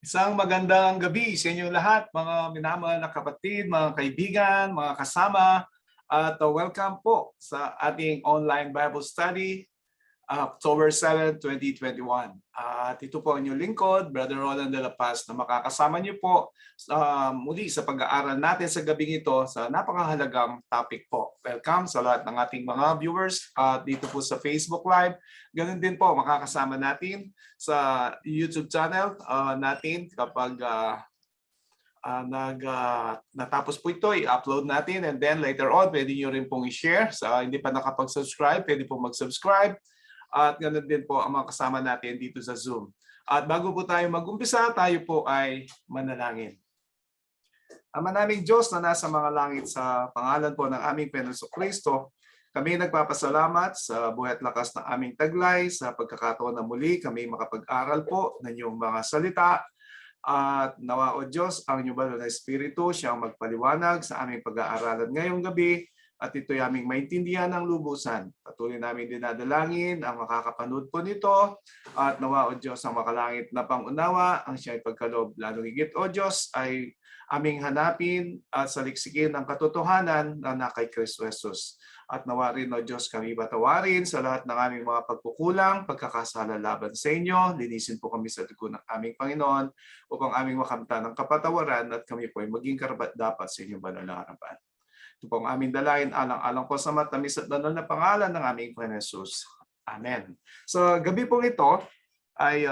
Isang magandang gabi sa inyong lahat, mga minamahal na kapatid, mga kaibigan, mga kasama, at welcome po sa ating online Bible study, October 7, 2021. At ito po ang inyong lingkod, Brother Roland de la Paz, na makakasama niyo po muli sa pag-aaral natin sa gabing ito sa napakahalagang topic po. Welcome sa lahat ng ating mga viewers dito po sa Facebook Live. Ganun din po, makakasama natin sa YouTube channel natin kapag natapos po ito, i-upload natin, and then later on, pwede nyo rin pong i-share. Sa hindi pa nakapag-subscribe, pwede pong mag-subscribe. At ganoon din po ang mga kasama natin dito sa Zoom. At bago po tayo mag-umpisa, tayo po ay manalangin. Ama naming Diyos na nasa mga langit, sa pangalan po ng aming Panginoong Kristo, kami nagpapasalamat sa buhay at lakas ng aming taglay, sa pagkakataon na muli kami makapag-aral po ng iyong mga salita. At nawa o Diyos, ang inyong banal na Espiritu siyang magpaliwanag sa aming pag-aaralan ngayong gabi, at ito'y aming maintindihan ng lubusan. Patuloy namin dinadalangin ang makakapanood po nito, at nawa o Diyos, ang makalangit na pangunawa, ang siya'y pagkaloob. Lalong higit o Diyos, ay aming hanapin at saliksikin ang katotohanan na kay Kristo Jesus. At nawa rin o Diyos, kami patawarin sa lahat ng aming mga pagkukulang, pagkakasala laban sa inyo. Linisin po kami sa dugo ng aming Panginoon upang aming makamtan ng kapatawaran, at kami po ay maging karapat-dapat sa inyong banal na harapan. Ito po ang aming dalayan, alang-alang po sa matamis at banal na pangalan ng aming Panginoon Jesus. Amen. So gabi pong ito ay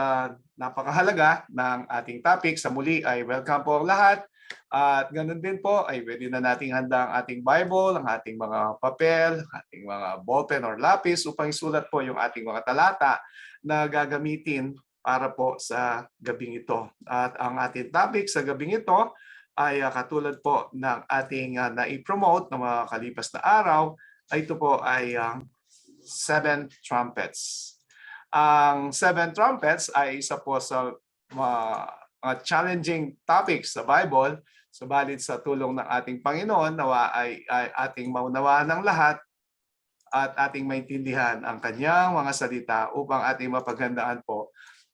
napakahalaga ng ating topic. Sa muli ay welcome po ang lahat. At ganun din po ay pwede na nating handa ang ating Bible, ang ating mga papel, ating mga ballpen or lapis upang isulat po yung ating mga talata na gagamitin para po sa gabing ito. At ang ating topic sa gabing ito ay katulad po ng ating na-promote ng mga kalipas na araw, ay ito po ay seven trumpets. Ang seven trumpets ay isa po sa mga challenging topics sa Bible. Subalit sa tulong ng ating Panginoon, nawa ay ating maunawaan ng lahat at ating maintindihan ang kanyang mga salita upang ating mapaghandaan po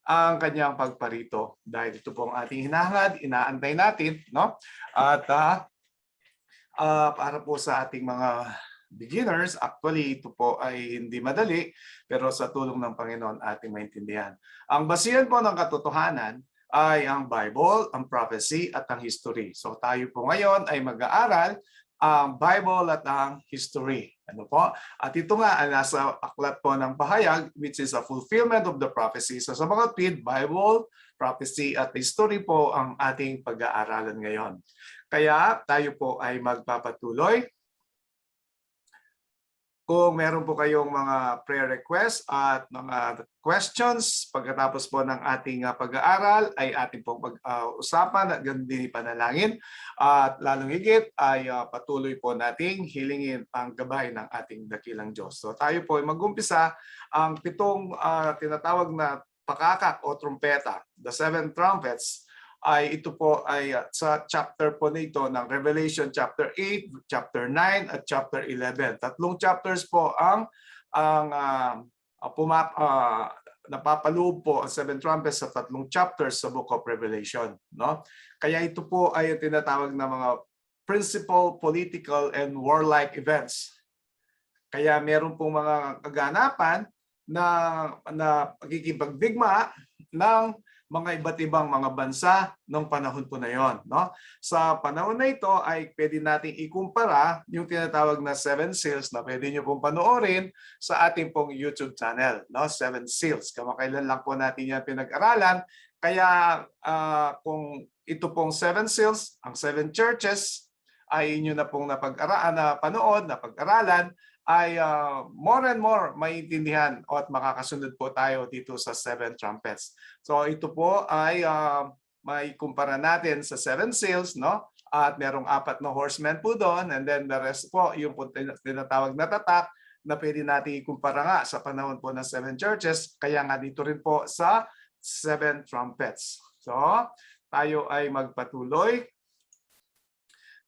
ang kanyang pagparito. Dahil ito po ang ating hinahangad, inaantay natin, no? At para po sa ating mga beginners, actually ito po ay hindi madali, pero sa tulong ng Panginoon ating maintindihan. Ang basihan po ng katotohanan ay ang Bible, ang prophecy at ang history. So tayo po ngayon ay mag-aaral ang Bible at ang history. Ano po? At ito nga ay nasa aklat po ng pahayag, which is a fulfillment of the prophecy. So sa mga tweet, Bible, prophecy at history po ang ating pag-aaralan ngayon. Kaya tayo po ay magpapatuloy. Kung meron po kayong mga prayer requests at mga questions pagkatapos po ng ating pag-aaral, ay ating pong pag-usapan at ganun din ipanalangin. At lalong higit ay patuloy po nating hilingin ang gabay ng ating dakilang Diyos. So tayo po ay mag-umpisa ang pitong tinatawag na pakakak o trumpeta, the seven trumpets. Ay ito po ay sa chapter po nito ng Revelation chapter 8, chapter 9 at chapter 11. Tatlong chapters po ang napapaloob po ang seven trumpets sa tatlong chapters sa Book of Revelation, no? Kaya ito po ay tinatawag na mga principal political and warlike events. Kaya meron pong mga kaganapan na pagkikipagdigma ng mga iba't ibang mga bansa noong panahon po na yon, no? Sa panahon na ito ay pwede nating ikumpara yung tinatawag na Seven Seals na pwede nyo pong panoorin sa ating pong YouTube channel, no? Seven Seals. Kamakailan lang po natin yan pinag-aralan. Kaya kung ito pong Seven Seals, ang seven churches, ay inyo na pong napanood, napag-aralan, ay more and more maintindihan at makakasunod po tayo dito sa seven trumpets. So ito po ay may kumpara natin sa seven seals, no? At merong apat na horsemen po doon, and then the rest po yung tinatawag na tatak na pwede natin ikumpara nga sa panahon po ng seven churches, kaya nga dito rin po sa seven trumpets. So tayo ay magpatuloy.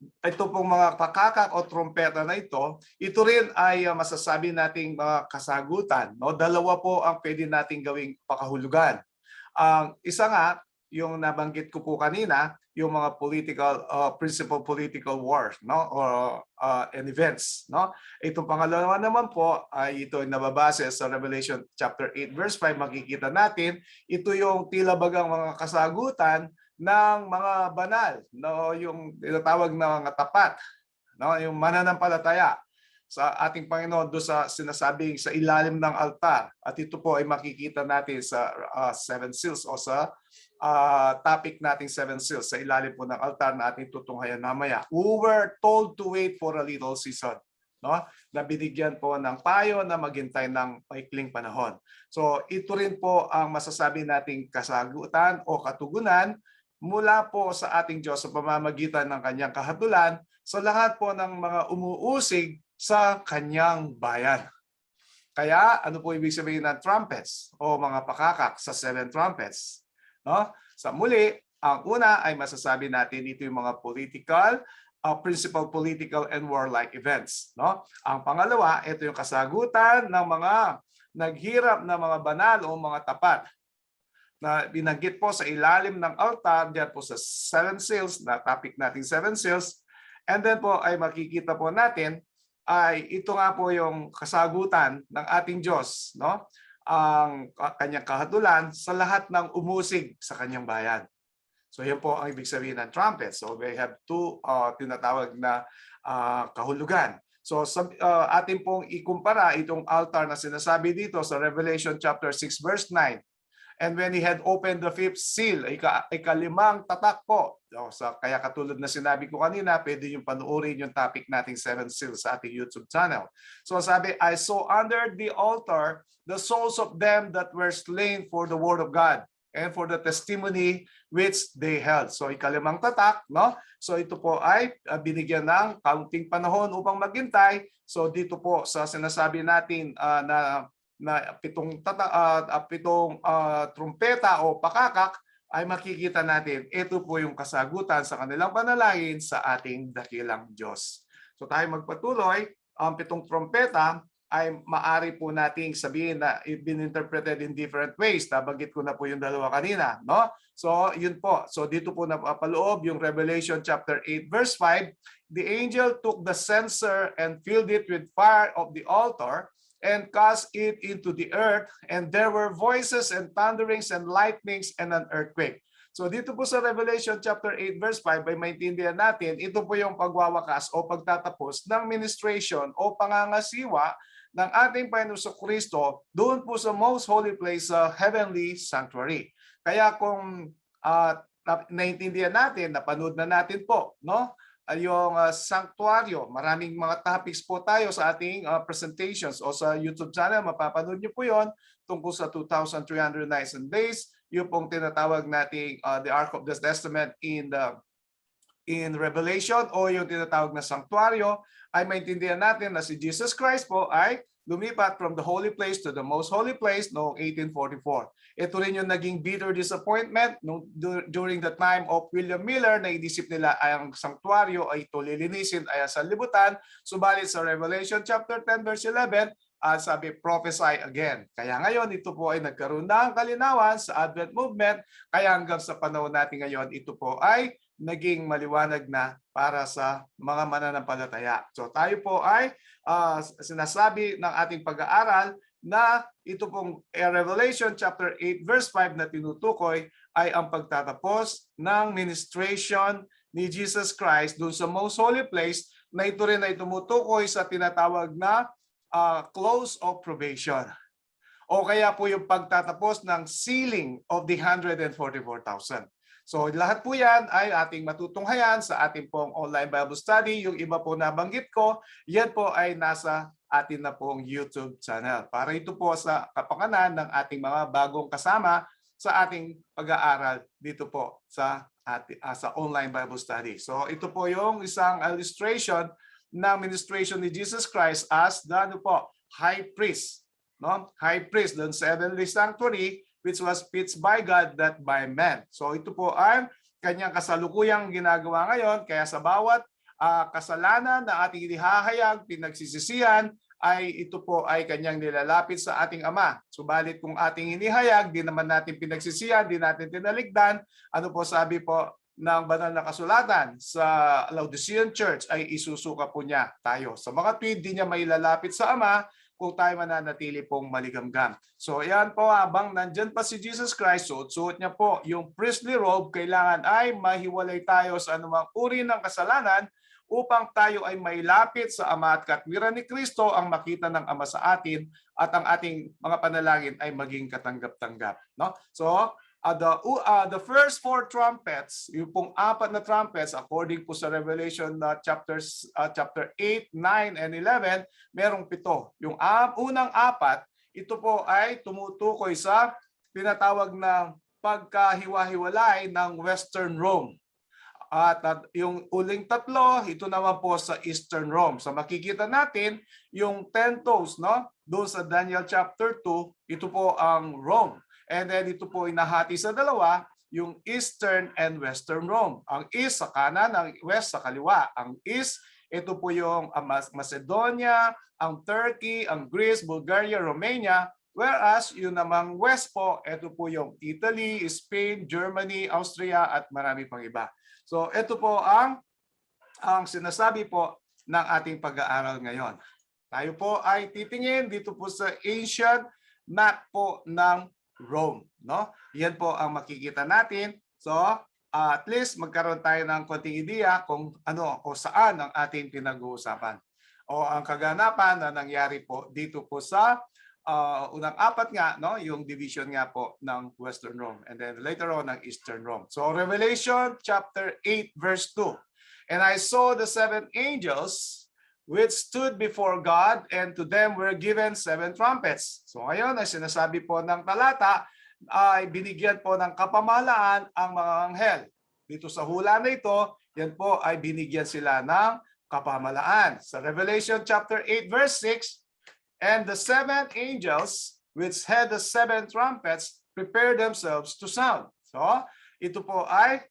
Ito pong mga pakakak o trompeta na ito rin ay masasabi nating mga kasagutan, no? Dalawa po ang pwede nating gawing pakahulugan. Ang isa nga yung nabanggit ko po kanina, yung mga principal political wars, no, or and events, no. Itong pangalawa naman po ay ito nababase sa Revelation chapter 8 verse 5. Makikita natin ito yung tila bagang mga kasagutan ng mga banal, no, yung tinatawag na mga tapat, no, yung mananampalataya sa ating Panginoon do sa sinasabing sa ilalim ng altar. At ito po ay makikita natin sa seven seals o sa topic nating seven seals sa ilalim po ng altar na ating tutunghayan mamaya. We were told to wait for a little season, no? Na binigyan po ng payo na maghintay ng maikling panahon. So ito rin po ang masasabi nating kasagutan o katugunan mula po sa ating Diyos sa pamamagitan ng kanyang kahatulan sa lahat po ng mga umuusig sa kanyang bayan. Kaya ano po ibig sabihin ng trumpets o mga pakakak sa seven trumpets? No? Sa muli, ang una ay masasabi natin ito yung mga principal political and warlike events. No? Ang pangalawa, ito yung kasagutan ng mga naghirap na mga banal o mga tapat na binanggit po sa ilalim ng altar, diyan po sa seven seals, na topic nating seven seals. And then po ay makikita po natin ay ito nga po yung kasagutan ng ating Diyos, no? Ang kanyang kahatulan sa lahat ng umusig sa kanyang bayan. So yan po ang ibig sabihin ng trumpet. So we have two tinatawag na kahulugan. So atin pong ikumpara itong altar na sinasabi dito sa Revelation chapter 6 verse 9. And when he had opened the fifth seal, ikalimang tatak po. Kaya katulad na sinabi ko kanina, pwede yung panuorin yung topic nating seven seals sa ating YouTube channel. So sabi, I saw under the altar the souls of them that were slain for the word of God and for the testimony which they held. So ikalimang tatak, no? So ito po ay binigyan ng kaunting panahon upang maghintay. So dito po sa sinasabi natin na pitong trumpeta o pakakak ay makikita natin ito po yung kasagutan sa kanilang panalangin sa ating dakilang Diyos. So tayo magpatuloy, ang pitong trumpeta ay maari po nating sabihin na been interpreted in different ways. Nabanggit ko na po yung dalawa kanina, no? So yun po. So dito po napapaloob yung Revelation chapter 8 verse 5. The angel took the censer and filled it with fire of the altar and cast it into the earth, and there were voices and thunderings and lightnings and an earthquake. So dito po sa Revelation chapter 8 verse 5 ay maintindihan natin, ito po yung pagwawakas o pagtatapos ng ministration o pangangasiwa ng ating Panginoong Kristo doon po sa most holy place sa heavenly sanctuary. Kaya kung naintindihan natin, napanood na natin po, no? Yung sanctuaryo, maraming mga topics po tayo sa ating presentations o sa YouTube channel, mapapanood niyo po yon tungkol sa 2,300 nights and days, yung pong tinatawag nating the Ark of the Testament in Revelation o yung tinatawag na sanctuaryo, ay maintindihan natin na si Jesus Christ po ay lumipat from the holy place to the most holy place noong 1844. Ito rin yung naging bitter disappointment during the time of William Miller na inisip nila ay ang sanctuaryo ay ito lilinisin ay sa libutan. Subalit sa Revelation chapter 10 verse 11, sabi, prophesy again. Kaya ngayon, ito po ay nagkaroon ng kalinawan sa Advent Movement. Kaya hanggang sa panahon natin ngayon, ito po ay naging maliwanag na para sa mga mananampalataya. So tayo po ay sinasabi ng ating pag-aaral na ito pong Revelation chapter 8 verse 5 na tinutukoy ay ang pagtatapos ng ministration ni Jesus Christ doon sa most holy place, na ito rin ay tumutukoy sa tinatawag na close of probation. O kaya po yung pagtatapos ng sealing of the 144,000. So lahat po yan ay ating matutunghayan sa ating pong online Bible study. Yung iba po nabanggit ko, yan po ay nasa atin na pong YouTube channel. Para ito po sa kapakanan ng ating mga bagong kasama sa ating pag-aaral dito po sa online Bible study. So ito po yung isang illustration ng ministration ni Jesus Christ as the high priest. No? High priest doon sa heavenly sanctuary, which was pitched by God, not by man. So ito po ay kanyang kasalukuyang ginagawa ngayon. Kaya sa bawat kasalanan na ating inihahayag, pinagsisisihan, ay ito po ay kanyang nilalapit sa ating Ama. Subalit kung ating inihayag, di naman natin pinagsisihan, di natin tinaligdan, ano po sabi po ng banal na kasulatan sa Laodicean Church ay isusuka po niya tayo. Sa mga tweet, di niya mailalapit sa Ama kung tayo mananatili pong maligamgam. So yan po, habang nandyan pa si Jesus Christ, suot niya po yung priestly robe, kailangan ay mahiwalay tayo sa anumang uri ng kasalanan upang tayo ay mailapit sa Ama at katwiran ni Kristo ang makita ng Ama sa atin at ang ating mga panalangin ay maging katanggap-tanggap. No? So, the first 4 trumpets, yung pong 4 na trumpets, according po sa Revelation chapter 8, 9, and 11, merong 7. Yung unang 4, ito po ay tumutukoy sa tinatawag na pagkahiwa-hiwalay ng Western Rome. At yung uling 3, ito naman po sa Eastern Rome. So makikita natin yung 10 toes, no? Doon sa Daniel chapter 2, ito po ang Rome. And then ito po inahati sa dalawa, yung Eastern and Western Rome. Ang East sa kanan, ang West sa kaliwa. Ang East, ito po yung Macedonia, ang Turkey, ang Greece, Bulgaria, Romania. Whereas yung namang West po, ito po yung Italy, Spain, Germany, Austria, at marami pang iba. So ito po ang sinasabi po ng ating pag-aaral ngayon. Tayo po ay titingin dito po sa ancient map po ng Rome, no? Yan po ang makikita natin. So at least magkaroon tayo ng konting ideya kung ano o saan ang ating pinag-uusapan. O ang kaganapan na nangyari po dito po sa unang 4 nga, no, yung division nga po ng Western Rome and then later on ng Eastern Rome. So Revelation chapter 8 verse 2. And I saw the 7 angels which stood before God, and to them were given 7 trumpets. So ngayon ay sinasabi po ng talata ay binigyan po ng kapamahalaan ang mga anghel. Dito sa hula na ito, yan po ay binigyan sila ng kapamahalaan. Sa Revelation chapter 8 verse 6, and the 7 angels which had the 7 trumpets prepared themselves to sound. So, ito po ay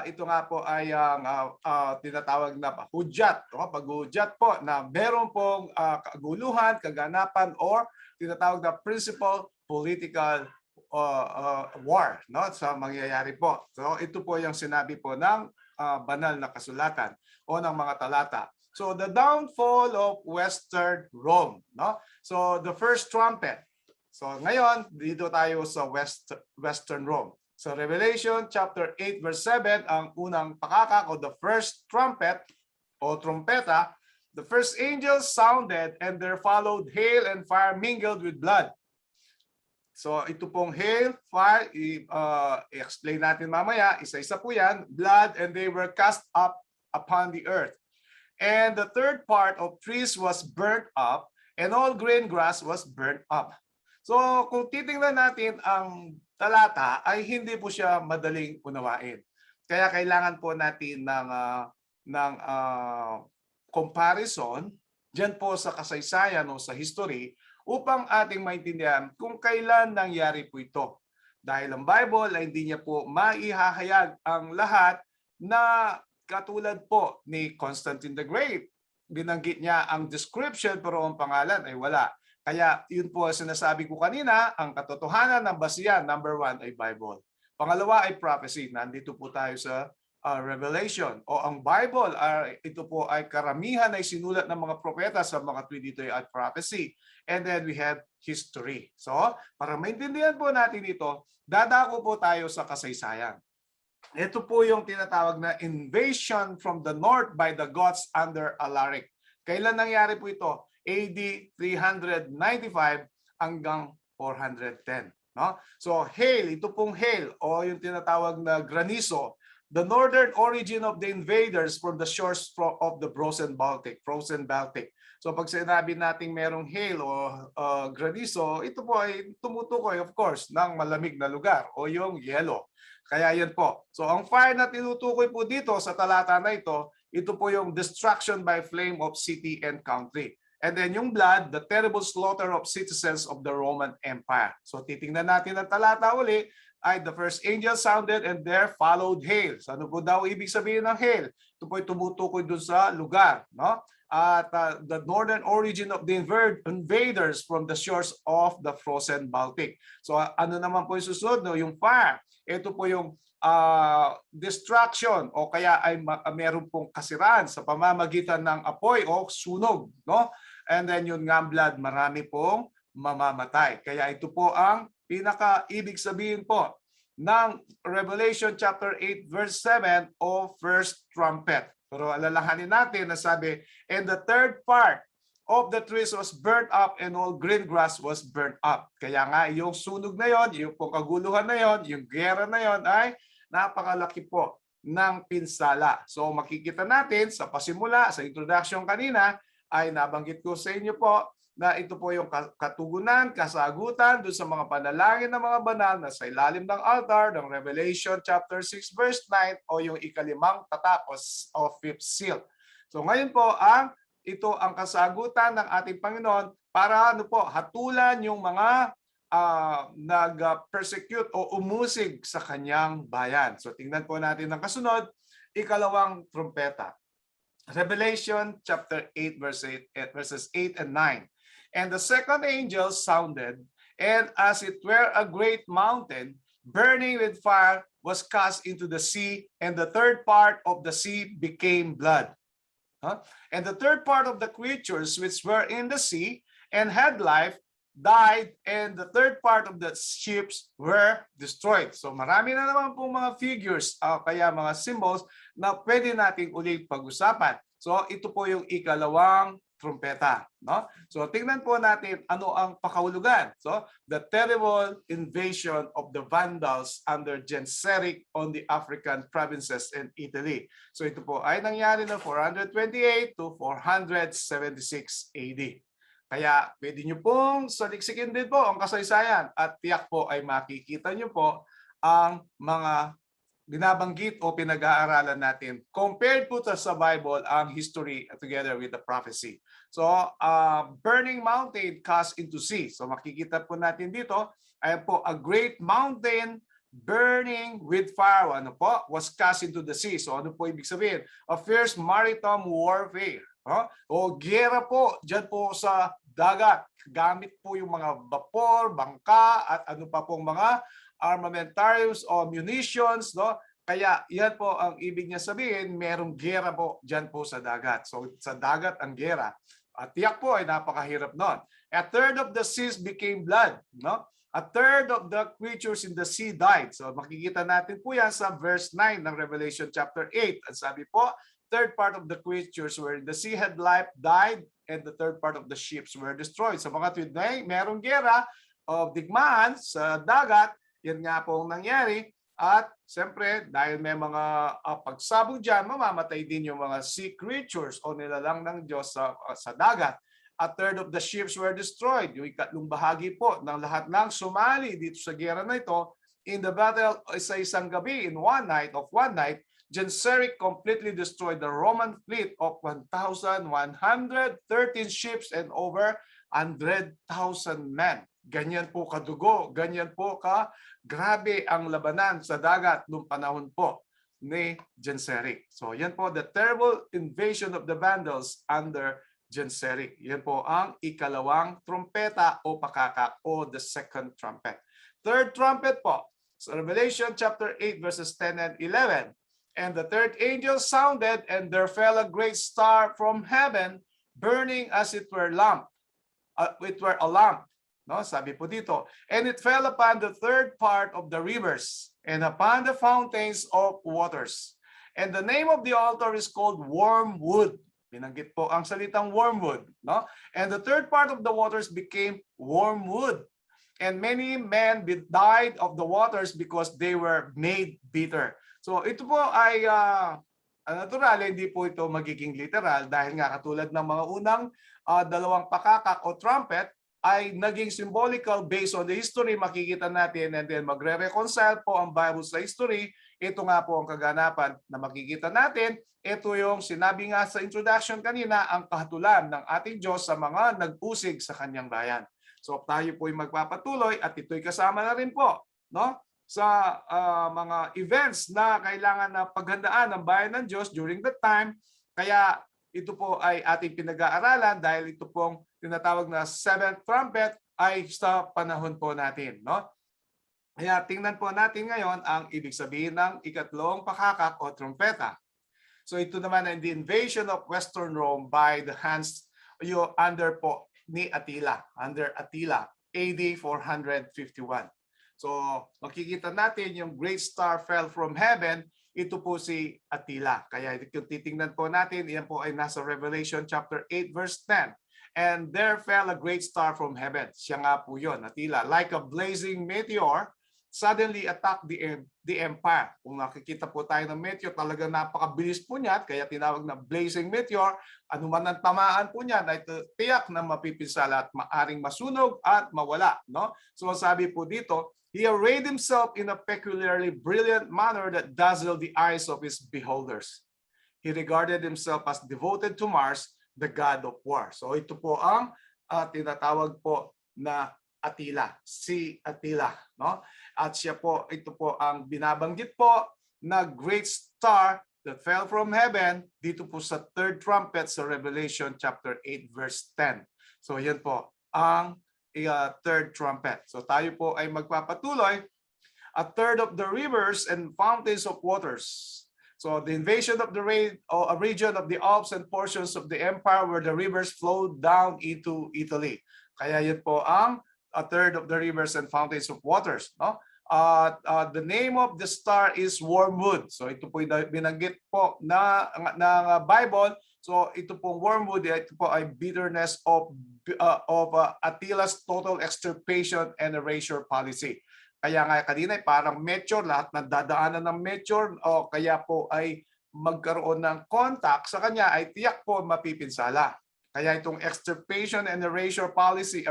ito nga po ay ang tinatawag na hudyat, paghudyat po na meron pong kaguluhan, kaganapan, or tinatawag na principal political war, no, sa mangyayari po. So, ito po yung sinabi po ng banal na kasulatan o ng mga talata. So the downfall of Western Rome, no? So the first trumpet. So ngayon dito tayo sa Western Rome. So Revelation chapter 8 verse 7 ang unang pakaka o the first trumpet o trumpeta. The first angel sounded, and there followed hail and fire mingled with blood. So ito pong hail, fire, i-explain natin mamaya, isa-isa po yan, blood, and they were cast up upon the earth. And the third part of trees was burnt up, and all green grass was burnt up. So kung titingnan natin ang talata, ay hindi po siya madaling unawain. Kaya kailangan po natin ng comparison dyan po sa kasaysayan o sa history upang ating maintindihan kung kailan nangyari po ito. Dahil ang Bible ay hindi niya po maihahayag ang lahat na katulad po ni Constantine the Great. Binanggit niya ang description pero ang pangalan ay wala. Kaya yun po sinasabi ko kanina, ang katotohanan ng basihan, number 1 ay Bible. Pangalawa ay prophecy. Nandito po tayo sa Revelation. O ang Bible, ito po ay karamihan ay sinulat ng mga propeta sa mga tweet dito ay prophecy. And then we have history. So, para maintindihan po natin ito, dadako po tayo sa kasaysayan. Ito po yung tinatawag na invasion from the north by the Goths under Alaric. Kailan nangyari po ito? AD 395 hanggang 410. No? So hail, ito pong hail o yung tinatawag na granizo, the northern origin of the invaders from the shores of the frozen Baltic. So pag sinabi nating merong hail o granizo, ito po ay tumutukoy of course ng malamig na lugar o yung yelo. Kaya yan po. So ang fire na tinutukoy po dito sa talata na ito po yung destruction by flame of city and country. And then yung blood, the terrible slaughter of citizens of the Roman Empire. So titingnan natin ang talata uli ay the first angel sounded and there followed hail. So ano po daw ibig sabihin ng hail? Ito po ay tumutukoy doon sa lugar, no? At the northern origin of the invaders from the shores of the frozen Baltic. So ano naman po yung susunod, no? Yung fire. Ito po yung destruction o kaya ay meron pong kasiraan sa pamamagitan ng apoy o sunog, no? And then yung nga blood, marami pong mamamatay. Kaya ito po ang pinaka-ibig sabihin po ng Revelation chapter 8 verse 7 o first trumpet. Pero alalahanin natin na sabi, and the third part of the trees was burnt up and all green grass was burnt up. Kaya nga yung sunog na yon, yung kaguluhan na yon, yung gera na yon ay napakalaki po ng pinsala. So makikita natin sa pasimula, sa introduction kanina, ay nabanggit ko sa inyo po na ito po yung katugunan, kasagutan doon sa mga panalangin ng mga banal na sa ilalim ng altar ng Revelation chapter 6 verse 9 o yung ikalimang tatak o fifth seal. So ngayon po ito ang kasagutan ng ating Panginoon para hatulan yung mga nag-persecute o umusig sa kanyang bayan. So tingnan po natin ang kasunod, ikalawang trumpeta. Revelation chapter 8 verses 8 and 9. And the second angel sounded, and as it were a great mountain, burning with fire, was cast into the sea, and the third part of the sea became blood. And the third part of the creatures which were in the sea and had life died, and the third part of the ships were destroyed. So marami na naman pong mga figures, kaya mga symbols na pwede nating ulit pag-usapan. So ito po yung ikalawang trumpeta, no? So tingnan po natin ano ang pakahulugan. So the terrible invasion of the Vandals under Genseric on the African provinces in Italy. So ito po ay nangyari na 428 to 476 AD. Kaya pwede nyo pong saliksikin din po ang kasaysayan at tiyak po ay makikita nyo po ang mga binabanggit o pinag-aaralan natin. Compared po sa Bible, ang history together with the prophecy. So, burning mountain cast into sea. So makikita po natin dito, ay po a great mountain burning with fire. Ano po? Was cast into the sea. So ano po ibig sabihin? A fierce maritime warfare. O gera po, dyan po sa dagat. Gamit po yung mga vapor, bangka, at ano pa pong mga armamentariums o munitions, no? Kaya yan po ang ibig niya sabihin, merong gera po dyan po sa dagat. So sa dagat ang gera. At tiyak po ay napakahirap nun. A third of the seas became blood, no? A third of the creatures in the sea died. So makikita natin po yan sa verse 9 ng Revelation chapter 8. At sabi po, third part of the creatures were in the sea had life died, and the third part of the ships were destroyed. So mga tweet na merong gera o digmaan sa dagat. Yan nga po ang nangyari. At siyempre, dahil may mga pagsabog dyan, mamamatay din yung mga sea creatures o nilalang ng Diyos sa dagat. A third of the ships were destroyed. Yung ikatlong bahagi po ng lahat ng sumali dito sa gera na ito, in the battle sa isang gabi, in one night, Genseric completely destroyed the Roman fleet of 1,113 ships and over 100,000 men. Ganyan po kadugo, ganyan po grabe ang labanan sa dagat noong panahon po ni Genseric. So yan po, the terrible invasion of the Vandals under Genseric. Yan po ang ikalawang trumpeta o pakakak o the second trumpet. Third trumpet po, so Revelation chapter 8 verses 10 and 11. And the third angel sounded, and there fell a great star from heaven, burning as it were a lamp. No, sabi po dito, and it fell upon the third part of the rivers and upon the fountains of waters. And the name of the altar is called Wormwood. Binanggit po ang salitang wormwood, no? And the third part of the waters became wormwood. And many men died of the waters because they were made bitter. So ito po ay natural, hindi po ito magiging literal dahil nga katulad ng mga unang dalawang pakakak o trumpet ay naging symbolical based on the history, makikita natin, and then magre-reconcile po ang Bible sa history. Ito nga po ang kaganapan na makikita natin. Ito yung sinabi nga sa introduction kanina, ang kahatulan ng ating Diyos sa mga nag-usig sa kanyang bayan. So tayo po ay magpapatuloy at ito'y kasama na rin po, no? sa mga events na kailangan na paghandaan ng bayan ng Diyos during that time. Kaya ito po ay ating pinag-aaralan dahil ito pong tinatawag na seventh trumpet ay sa panahon po natin, no? Kaya tingnan po natin ngayon ang ibig sabihin ng ikatlong pakakak o trumpeta. So ito naman ay the invasion of Western Rome by the hands under po ni Attila, under Attila, AD 451. So makikita natin yung great star fell from heaven, ito po si Attila. Kaya kung titingnan po natin, iyan po ay nasa Revelation chapter 8 verse 10. And there fell a great star from heaven. Siya nga po yun, Attila. Like a blazing meteor, suddenly attacked the empire. Kung nakikita po tayo ng meteor, talagang napakabilis po niya, kaya tinawag na blazing meteor. Ano man ang tamaan po niya, na tiyak na mapipinsala at maaring masunog at mawala. No? So sabi po dito, he arrayed himself in a peculiarly brilliant manner that dazzled the eyes of his beholders. He regarded himself as devoted to Mars, the god of war. So ito po ang tinatawag po na Attila, si Attila, no? At siya po, ito po ang binabanggit po na great star that fell from heaven dito po sa third trumpet sa Revelation chapter 8 verse 10. So yan po ang third trumpet. So tayo po ay magpapatuloy. A third of the rivers and fountains of waters. So the invasion of the region of the Alps and portions of the empire where the rivers flowed down into Italy. Kaya yan po ang a third of the rivers and fountains of waters. No? The name of the star is wormwood. So ito po binanggit po ng Bible. So ito pong wormwood, ito po ay bitterness of Attila's total extirpation and erasure policy. Kaya nga kanina parang meteor, lahat ng dadaanan ng meteor o kaya po ay magkaroon ng contact sa kanya ay tiyak po mapipinsala. Kaya itong extirpation and erasure policy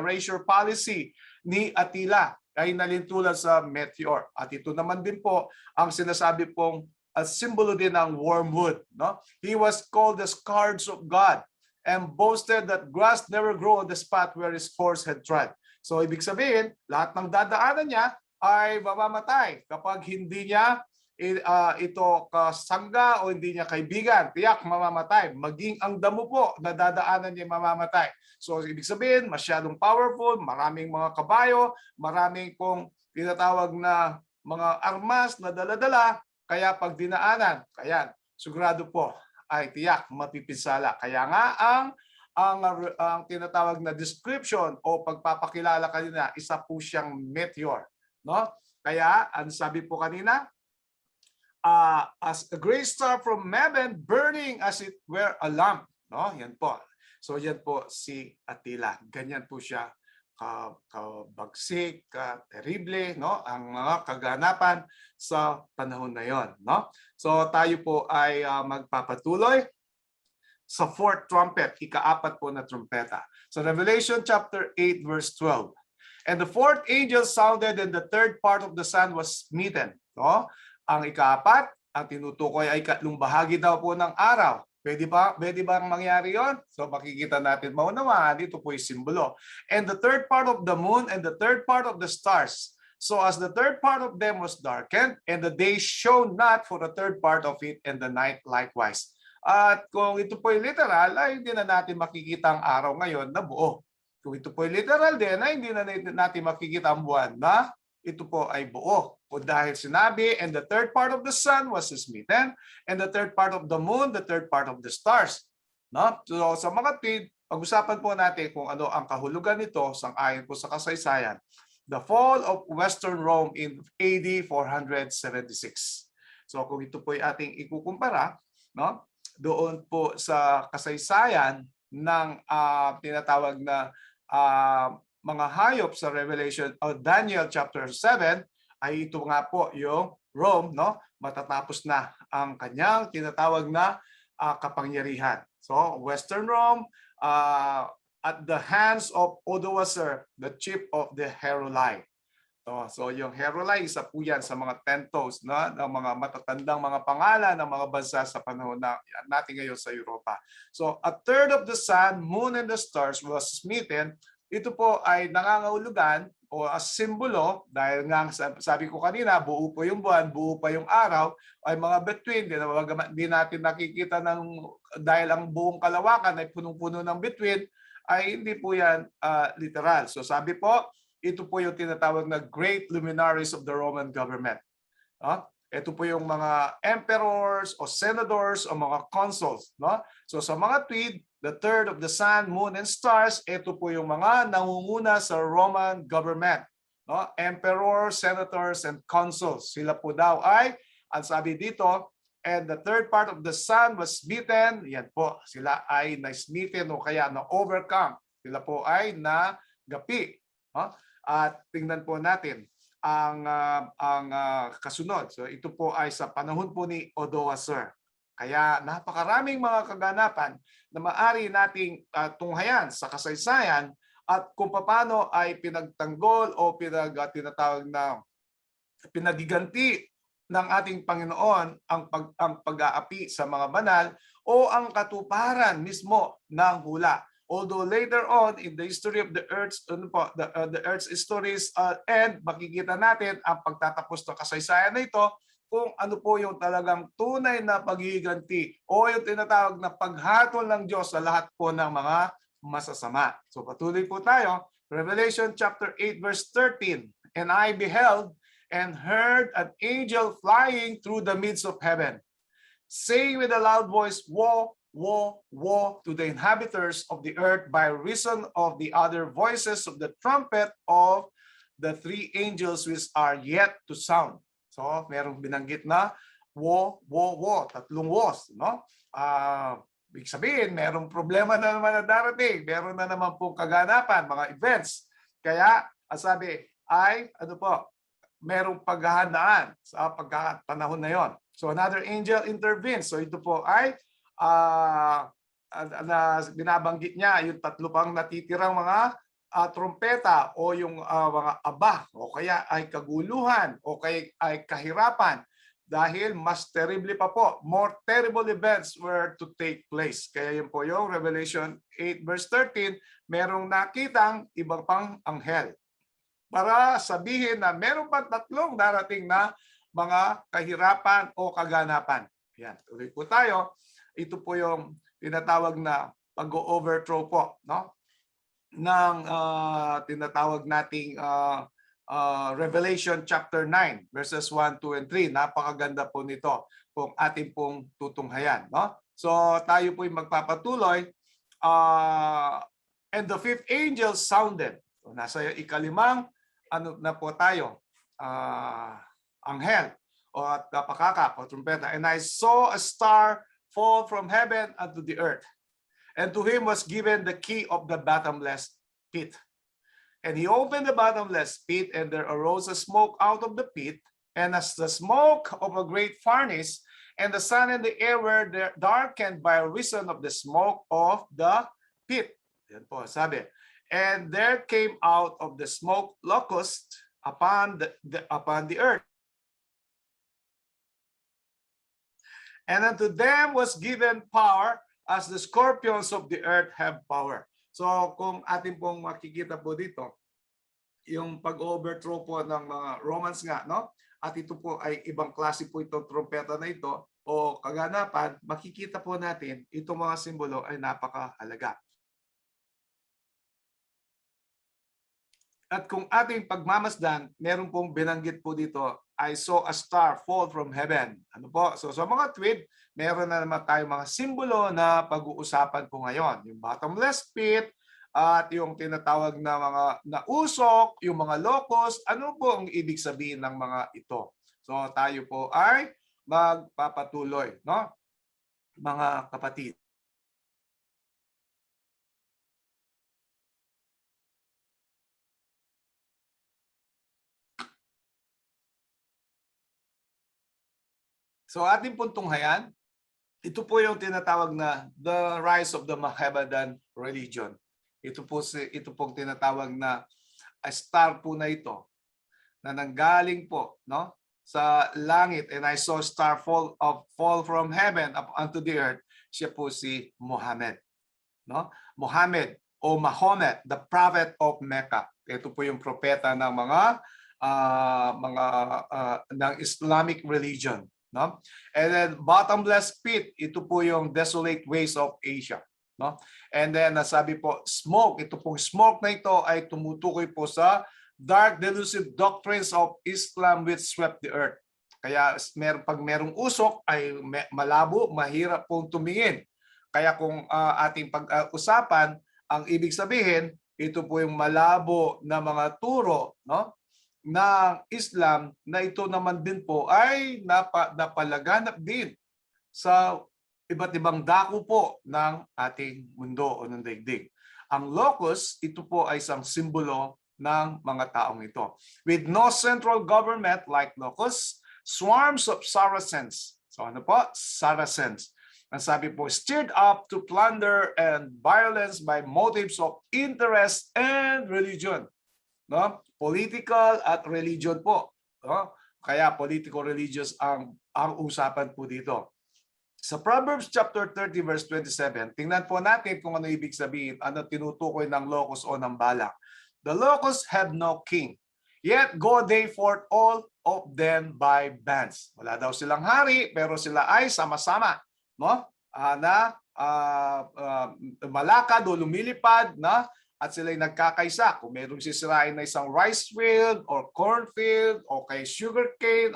ni Attila ay nalintulan sa meteor. At ito naman din po ang sinasabi pong simbolo din ng wormwood. No? He was called the scourge of God and boasted that grass never grew on the spot where his horse had trod. So ibig sabihin, lahat ng dadaanan niya ay mamamatay kapag hindi niya ito kasangga o hindi niya kaibigan, tiyak mamamatay. Maging ang damo po na dadaanan niya mamamatay. So ibig sabihin, masyadong powerful, maraming mga kabayo, maraming pong tinatawag na mga armas na dala-dala, kaya pag dinaanan, kaya sigurado po ay tiyak mapipinsala. Kaya nga ang tinatawag na description o pagpapakilala kanina, isa po siyang meteor, no? Kaya ang sabi po kanina, as a great star from heaven, burning as it were a lamp. No? Yan po. So yan po si Attila. Ganyan po siya kabagsik, terrible, no? Ang mga kaganapan sa panahon na yon. No? So tayo po ay magpapatuloy sa fourth trumpet, ika-apat po na trumpeta. So Revelation chapter 8 verse 12. And the fourth angel sounded and the third part of the sun was smitten. No? Ang ika-apat, ang tinutukoy ay ikatlong bahagi daw po ng araw. Pwede bang mangyari yon? So makikita natin maunawaan, dito po yung simbolo. And the third part of the moon and the third part of the stars. So as the third part of them was darkened, and the day shone not for the third part of it, and the night likewise. At kung ito po yung literal, ay hindi na natin makikita ang araw ngayon na buo. Kung ito po yung literal din, ay hindi na natin makikita ang buwan na ito po ay buo. O dahil sinabi, and the third part of the sun was smitten, and the third part of the moon, the third part of the stars. No? So sa mga tweet, pag-usapan po natin kung ano ang kahulugan nito sang-ayon po sa kasaysayan. The fall of Western Rome in AD 476. So kung ito po ay ating ikukumpara, no? Doon po sa kasaysayan ng tinatawag na mga hayop sa Revelation o Daniel chapter 7, ay ito nga po yung Rome, no? Matatapos na ang kanyang tinatawag na kapangyarihan. So Western Rome at the hands of Odoacer, the chief of the Heruli. So yung Heruli, isa po yan sa mga 10 toes, no? Ng mga matatandang mga pangalan ng mga bansa sa panahon natin ngayon sa Europa. So a third of the sun, moon, and the stars was smitten, ito po ay nangangahulugan o as simbolo, dahil nga sabi ko kanina, buo po yung buwan, buo pa yung araw, ay mga bituin, di natin nakikita dahil ang buong kalawakan ay punong-puno ng bituin, ay hindi po yan literal. So sabi po, ito po yung tinatawag na great luminaries of the Roman government. Ito po yung mga emperors o senators o mga consuls. No? So sa mga tweed, the third of the sun, moon, and stars, ito po yung mga nangunguna sa Roman government. No? Emperors, senators, and consuls. Sila po daw ay, ang sabi dito, and the third part of the sun was smitten. Yan po, sila ay na-smitten o kaya na-overcome. Sila po ay nagapi. No? At tingnan po natin ang kasunod. So ito po ay sa panahon po ni Odoacer. Kaya napakaraming mga kaganapan na maaari nating tunghayan sa kasaysayan at kung paano ay pinagtanggol o tinatawag na pinagiganti ng ating Panginoon ang pag-aapi sa mga banal o ang katuparan mismo ng hula. Although later on in the history of the earth's histories and makikita natin ang pagtatapos ng kasaysayan na ito kung ano po yung talagang tunay na paghihiganti o yung tinatawag na paghatol ng Diyos sa lahat po ng mga masasama. So patuloy po tayo. Revelation chapter 8 verse 13. And I beheld and heard an angel flying through the midst of heaven, saying with a loud voice, Woe, woe, woe to the inhabitants of the earth by reason of the other voices of the trumpet of the three angels which are yet to sound. So, merong binanggit na woe, woe, woe, tatlong woes, no? Ibig sabihin, merong problema na naman na darating, meron na naman pong kaganapan, mga events. Kaya, ang sabi ay, merong paghahandaan sa pagkapanahon na yon. So, another angel intervenes. So, ito po ay binabanggit niya yung tatlo pang natitirang mga trumpeta o yung mga aba o kaya ay kaguluhan o kaya ay kahirapan dahil mas terrible pa po. More terrible events were to take place. Kaya yun po yung Revelation 8 verse 13, merong nakitang ibang pang anghel para sabihin na meron pa tatlong darating na mga kahirapan o kaganapan. Yan, tuloy po tayo. Ito po yung tinatawag na pag-overthrow po, no? Ng tinatawag nating Revelation chapter 9 verses 1, 2, and 3. Napakaganda po nito kung ating pong tutunghayan, no? So tayo po yung magpapatuloy. And the fifth angel sounded. So, nasa ikalimang na po tayo, anghel o pakaka o trumpeta. And I saw a star fall from heaven unto the earth. And to him was given the key of the bottomless pit. And he opened the bottomless pit, and there arose a smoke out of the pit, and as the smoke of a great furnace, and the sun and the air were darkened by reason of the smoke of the pit. Yan po, sabi. And there came out of the smoke locust upon the earth. And unto them was given power as the scorpions of the earth have power. So kung atin pong makikita po dito, yung pag-overthrow po ng mga Romans nga, no? At ito po ay ibang klase po itong trompeta na ito o kaganapan, makikita po natin itong mga simbolo ay napakahalaga. At kung ating pagmamasdan, meron pong binanggit po dito, I saw a star fall from heaven. Ano po? So sa mga tweed, meron na naman tayong mga simbolo na pag-uusapan po ngayon. Yung bottomless pit at yung tinatawag na mga nausok, yung mga locust. Ano po ang ibig sabihin ng mga ito? So tayo po ay magpapatuloy, no? Mga kapatid. So ating pong tunghayan, ito po yung tinatawag na the rise of the Mohammedan religion. Ito pong tinatawag na star po na ito na nanggaling po, no, sa langit, and I saw a star fall from heaven up unto the earth. Siya po si Muhammad, no? Muhammad o Mahomet, the prophet of Mecca. Ito po yung propeta ng ng Islamic religion, no? And then bottomless pit, ito po yung desolate waste of Asia, no? And then nasabi po smoke, ito pong smoke na ito ay tumutukoy po sa dark delusive doctrines of Islam which swept the earth. Kaya pag merong usok ay malabo, mahirap pong tumingin. Kaya kung ating pag-usapan, ang ibig sabihin, ito po yung malabo na mga turo, no, ng Islam na ito naman din po ay napalaganap din sa iba't ibang dako po ng ating mundo o ng daigdig. Ang locus, ito po ay isang simbolo ng mga taong ito. With no central government like locus, swarms of Saracens. So ano po? Saracens. Ang sabi po, stirred up to plunder and violence by motives of interest and religion. No? Political at religion po. No? Kaya politico-religious ang usapan po dito. Sa Proverbs chapter 30 verse 27, tingnan po natin kung ano ibig sabihin, ano tinutukoy ng locus o ng balak. The locusts have no king, yet go they forth all of them by bands. Wala daw silang hari, pero sila ay sama-sama, no? Malakad o lumilipad, na at sila'y nagkakaisa. Kung mayroong sisirain na isang rice field or cornfield o kay sugarcane,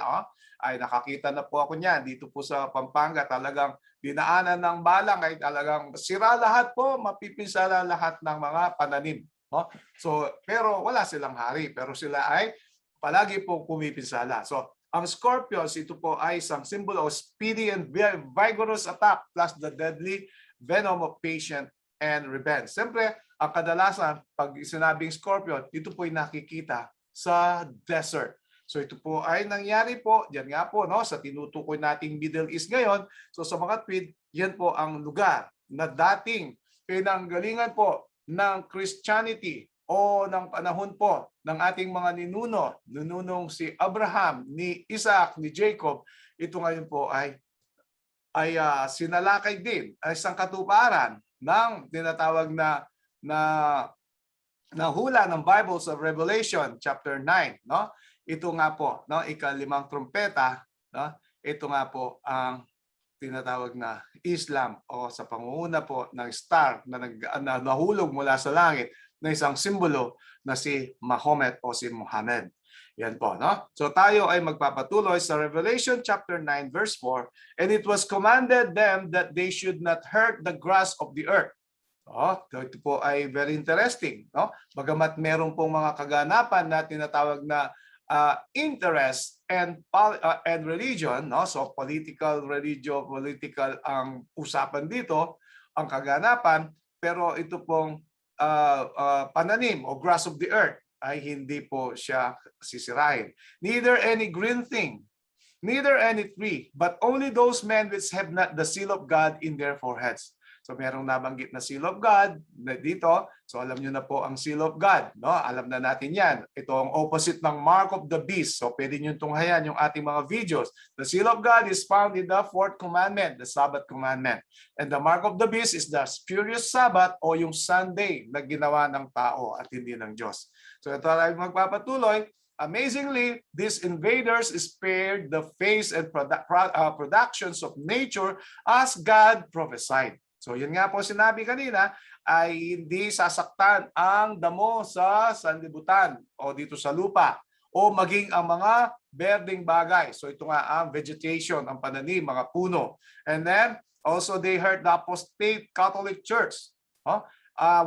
ay nakakita na po ako niyan dito po sa Pampanga. Talagang dinaanan ng balang ay talagang sira lahat po, mapipinsala lahat ng mga pananim. No? So, pero wala silang hari, pero sila ay palagi po pumipinsala. So, ang scorpions, ito po ay isang symbol of speedy and vigorous attack plus the deadly venom of patience and revenge. Siyempre, ang kadalasan, pag sinabing scorpion, ito po ay nakikita sa desert. So ito po ay nangyari po, diyan nga po, no, sa tinutukoy nating Middle East ngayon. So sa mga tweed, yan po ang lugar na dating pinanggalingan po ng Christianity o ng panahon po ng ating mga ninunong si Abraham, ni Isaac, ni Jacob. Ito ngayon po ay sinalakay din ay isang katuparan ng tinatawag na hula ng Bible sa Revelation chapter 9, no? Ito nga po, no, ika-5 trumpeta, no? Ito nga po ang tinatawag na Islam o sa pangunguna po ng star na nahulog mula sa langit na isang simbolo na si Mahomet o si Muhammad. Yan po, no? So tayo ay magpapatuloy sa Revelation chapter 9 verse 4, and it was commanded them that they should not hurt the grass of the earth. Ito po ay very interesting, no? Bagamat meron pong mga kaganapan na tinatawag na interest and religion, no? So political ang usapan dito, ang kaganapan, pero ito pong pananim o grass of the earth ay hindi po siya sisirain. Neither any green thing, neither any tree, but only those men which have not the seal of God in their foreheads. So merong nabanggit na seal of God dito. So alam nyo na po ang seal of God, no? Alam na natin yan. Ito ang opposite ng mark of the beast. So pwede nyo tunghayan yung ating mga videos. The seal of God is found in the 4th commandment, the Sabbath commandment. And the mark of the beast is the spurious Sabbath o yung Sunday na ginawa ng tao at hindi ng Diyos. So ito ay magpapatuloy. Amazingly, these invaders spared the face and productions of nature as God prophesied. So yun nga po sinabi kanina, ay hindi sasaktan ang damo sa sanlibutan o dito sa lupa o maging ang mga berdeng bagay. So ito nga ang vegetation, ang pananim, mga puno. And then also they heard the apostate Catholic Church,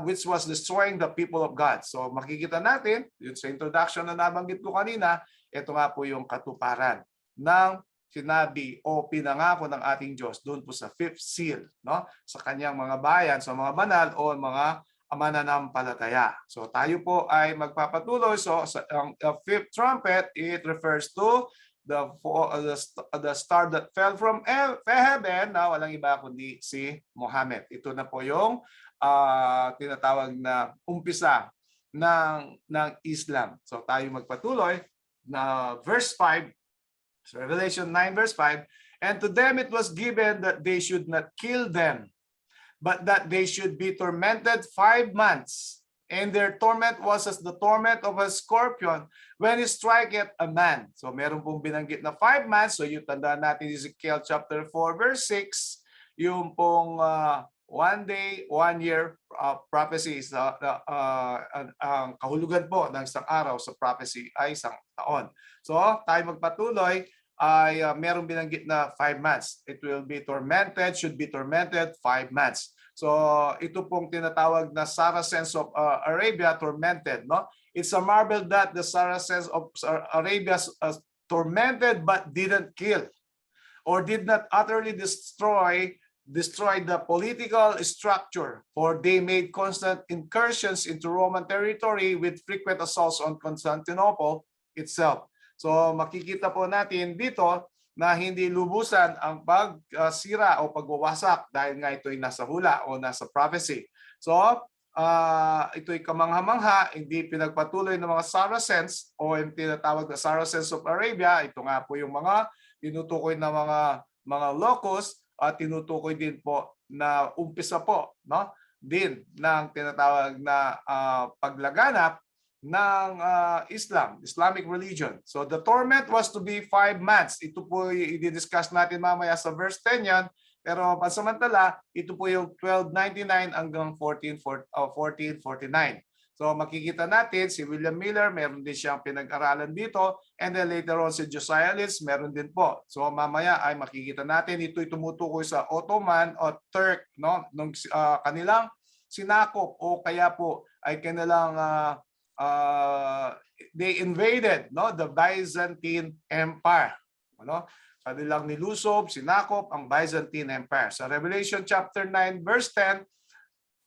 which was destroying the people of God. So makikita natin, yun sa introduction na nabanggit ko kanina, ito nga po yung katuparan ng sinabi o pinangako ng ating Diyos doon po sa 5th seal, no? Sa kanyang mga bayan, sa mga banal o mga mananampalataya. So tayo po ay magpapatuloy. So ang 5th trumpet, it refers to the star that fell from heaven, na walang iba kundi si Muhammad. Ito na po yung tinatawag na umpisa ng Islam. So tayo magpatuloy na verse 5. So Revelation 9 verse 5, and to them it was given that they should not kill them, but that they should be tormented 5 months. And their torment was as the torment of a scorpion when it striketh a man. So meron pong binanggit na 5 months. So yung tandaan natin Ezekiel chapter 4 verse 6, yung pong 1 day, 1 year prophecy is ang kahulugan po ng isang araw sa prophecy ay isang taon. So tayo magpatuloy ay merong binanggit na 5 months. It will be tormented, should be tormented 5 months. So ito pong tinatawag na Saracens of Arabia tormented, no? It's a marvel that the Saracens of Arabia tormented but didn't kill or did not utterly destroy the political structure, for they made constant incursions into Roman territory with frequent assaults on Constantinople itself. So makikita po natin dito na hindi lubusan ang pagsira o pagwawasak dahil nga ito'y nasa hula o nasa prophecy. So ito'y kamangha-mangha, hindi pinagpatuloy ng mga Saracens o yung tinatawag na Saracens of Arabia. Ito nga po yung mga tinutukoy na mga locus at tinutukoy din po na umpisa po, no, din ng tinatawag na paglaganap ng Islamic religion. So the torment was to be 5 months. Ito po i-discuss natin mamaya sa verse 10 yan. Pero pansamantala, ito po yung 1299 hanggang 1449. So makikita natin si William Miller, meron din siyang pinag-aralan dito. And then later on si Josiah Litz, meron din po. So mamaya ay makikita natin ito'y tumutukoy sa Ottoman o Turk, no, nung kanilang sinakop o kaya po ay kanilang they invaded, no, the Byzantine Empire, ano, kanilang nilusob, sinakop ang Byzantine Empire. Sa Revelation chapter 9 verse 10,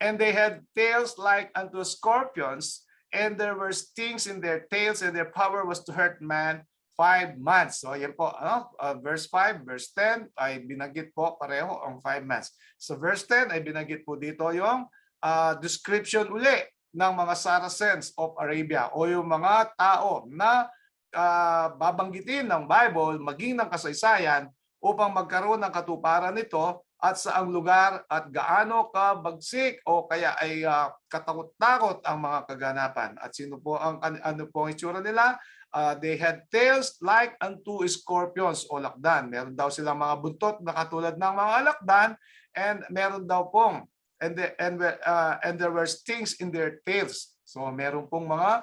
and they had tails like unto scorpions, and there were stings in their tails, and their power was to hurt man 5 months. So yan po, ano, verse 5, verse 10 ay binanggit po pareho ang 5 months. So verse 10 ay binanggit po dito yung description uli ng mga Saracens of Arabia o yung mga tao na babanggitin ng Bible maging ng kasaysayan upang magkaroon ng katuparan nito at saang lugar at gaano kabagsik o kaya ay katakot-takot ang mga kaganapan. At sino po ang ano po ang itsura nila? They had tails like unto scorpions o lakdan. Meron daw silang mga buntot na katulad ng mga lakdan, and meron daw pong and there were stings in their tails. So meron pong mga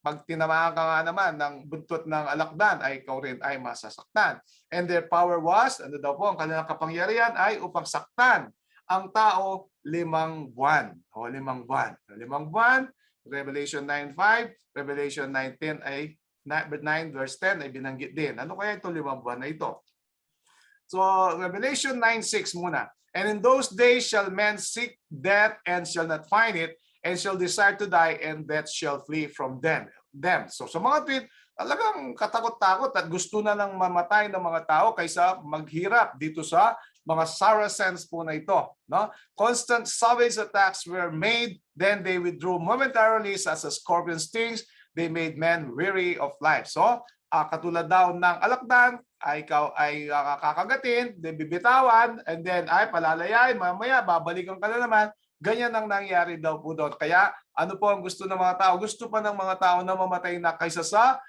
pag tinamaan ka nga naman ng buntot ng alakdan ay ikaw rin ay masasaktan. And their power was, ano daw po, ang kanilang kapangyarihan ay upang saktan ang tao 5 buwan. O 5 buwan. 5 buwan, Revelation 9:5, Revelation 9:10 ay 9 verse 10 ay binanggit din. Ano kaya ito 5 buwan na ito? So Revelation 9:6 muna. And in those days shall men seek death and shall not find it, and shall desire to die, and death shall flee from them. So sa mga tweet, talagang katakot-takot at gusto na lang mamatay ng mga tao kaysa maghirap dito sa mga Saracens po na ito. No? Constant savage attacks were made, then they withdrew momentarily as a scorpion stings. They made men weary of life. So katulad daw ng alakdan, ay ikaw ay kakagatin, then bibitawan, and then ay palalayain, mamaya babalikan ka na naman. Ganyan ang nangyari daw po doon. Kaya ano po ang gusto ng mga tao? Gusto pa ng mga tao na mamatay na kaysa sa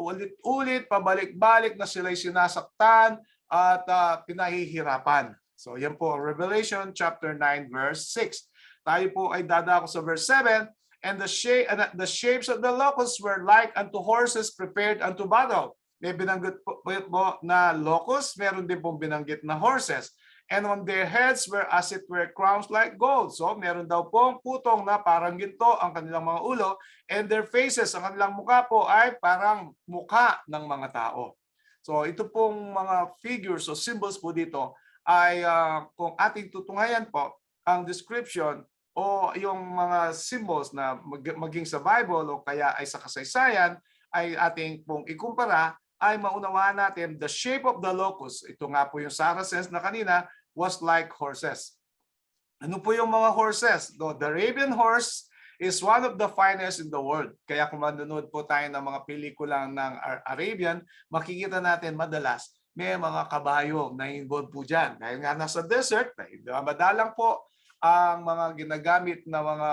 ulit-ulit, pabalik-balik na sila'y sinasaktan at pinahihirapan. So yan po, Revelation chapter 9 verse 6. Tayo po ay dadako sa verse 7. And the shapes of the locusts were like unto horses prepared unto battle. May binanggit po na locusts, meron din pong binanggit na horses. And on their heads were as it were crowns like gold. So meron daw pong putong na parang ginto ang kanilang mga ulo. And their faces, ang kanilang mukha po ay parang mukha ng mga tao. So ito pong mga figures o symbols po dito ay kung ating tutunghayan po ang description o yung mga symbols na maging sa Bible o kaya ay sa kasaysayan ay ating pong ikumpara, ay maunawaan natin the shape of the locust. Ito nga po yung Saracens na kanina was like horses. Ano po yung mga horses? The Arabian horse is one of the finest in the world. Kaya kung manonood po tayo ng mga pelikula ng Arabian, makikita natin madalas may mga kabayo na involved po dyan. Dahil nga nasa desert, madalang po ang mga ginagamit na mga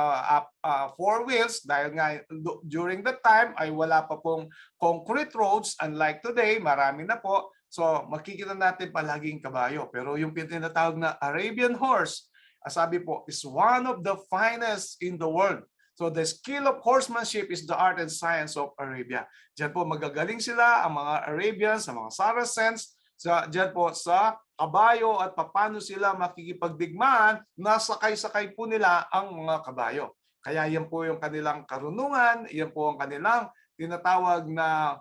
four wheels dahil nga during that time ay wala pa pong concrete roads, unlike today, marami na po. So makikita natin palaging kabayo. Pero yung tinatawag na Arabian horse, sabi po, is one of the finest in the world. So the skill of horsemanship is the art and science of Arabia. Diyan po magagaling sila ang mga Arabians, ang mga Saracens, diyan po sa kabayo at paano sila makikipagdigmaan, nasakay-sakay po nila ang mga kabayo. Kaya yan po yung kanilang karunungan, yan po ang kanilang tinatawag na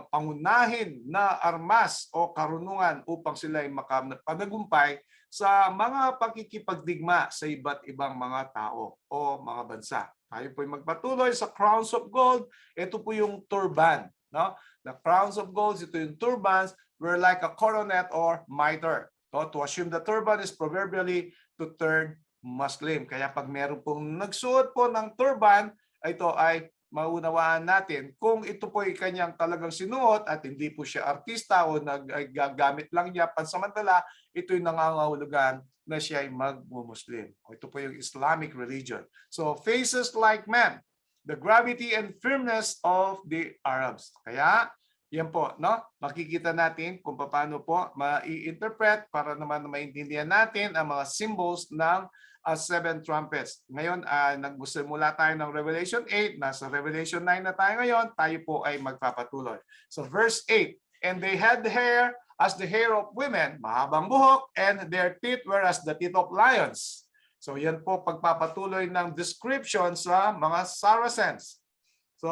pangunahin na armas o karunungan upang sila ay makapanagumpay sa mga pagkikipagdigma sa iba't ibang mga tao o mga bansa. Tayo po ay magpatuloy sa crowns of gold. Ito po yung turban. No? The crowns of gold, ito yung turbans, were like a coronet or mitre. So, to assume the turban is proverbially to turn Muslim. Kaya pag meron pong nagsuot po ng turban, ito ay maunawaan natin kung ito po ay kanyang talagang sinuot at hindi po siya artista o nagagamit lang niya pansamantala, ito yung nangangahulugan na siya ay mag-Muslim. Ito po yung Islamic religion. So, faces like men, the gravity and firmness of the Arabs. Kaya, yan po, no? Makikita natin kung paano po ma-interpret para naman maintindihan natin ang mga symbols ng seven trumpets. Ngayon, nagsimula tayo ng Revelation 8. Nasa Revelation 9 na tayo ngayon. Tayo po ay magpapatuloy. So verse 8, and they had hair as the hair of women, mahabang buhok, and their teeth were as the teeth of lions. So yan po pagpapatuloy ng description sa mga Saracens. So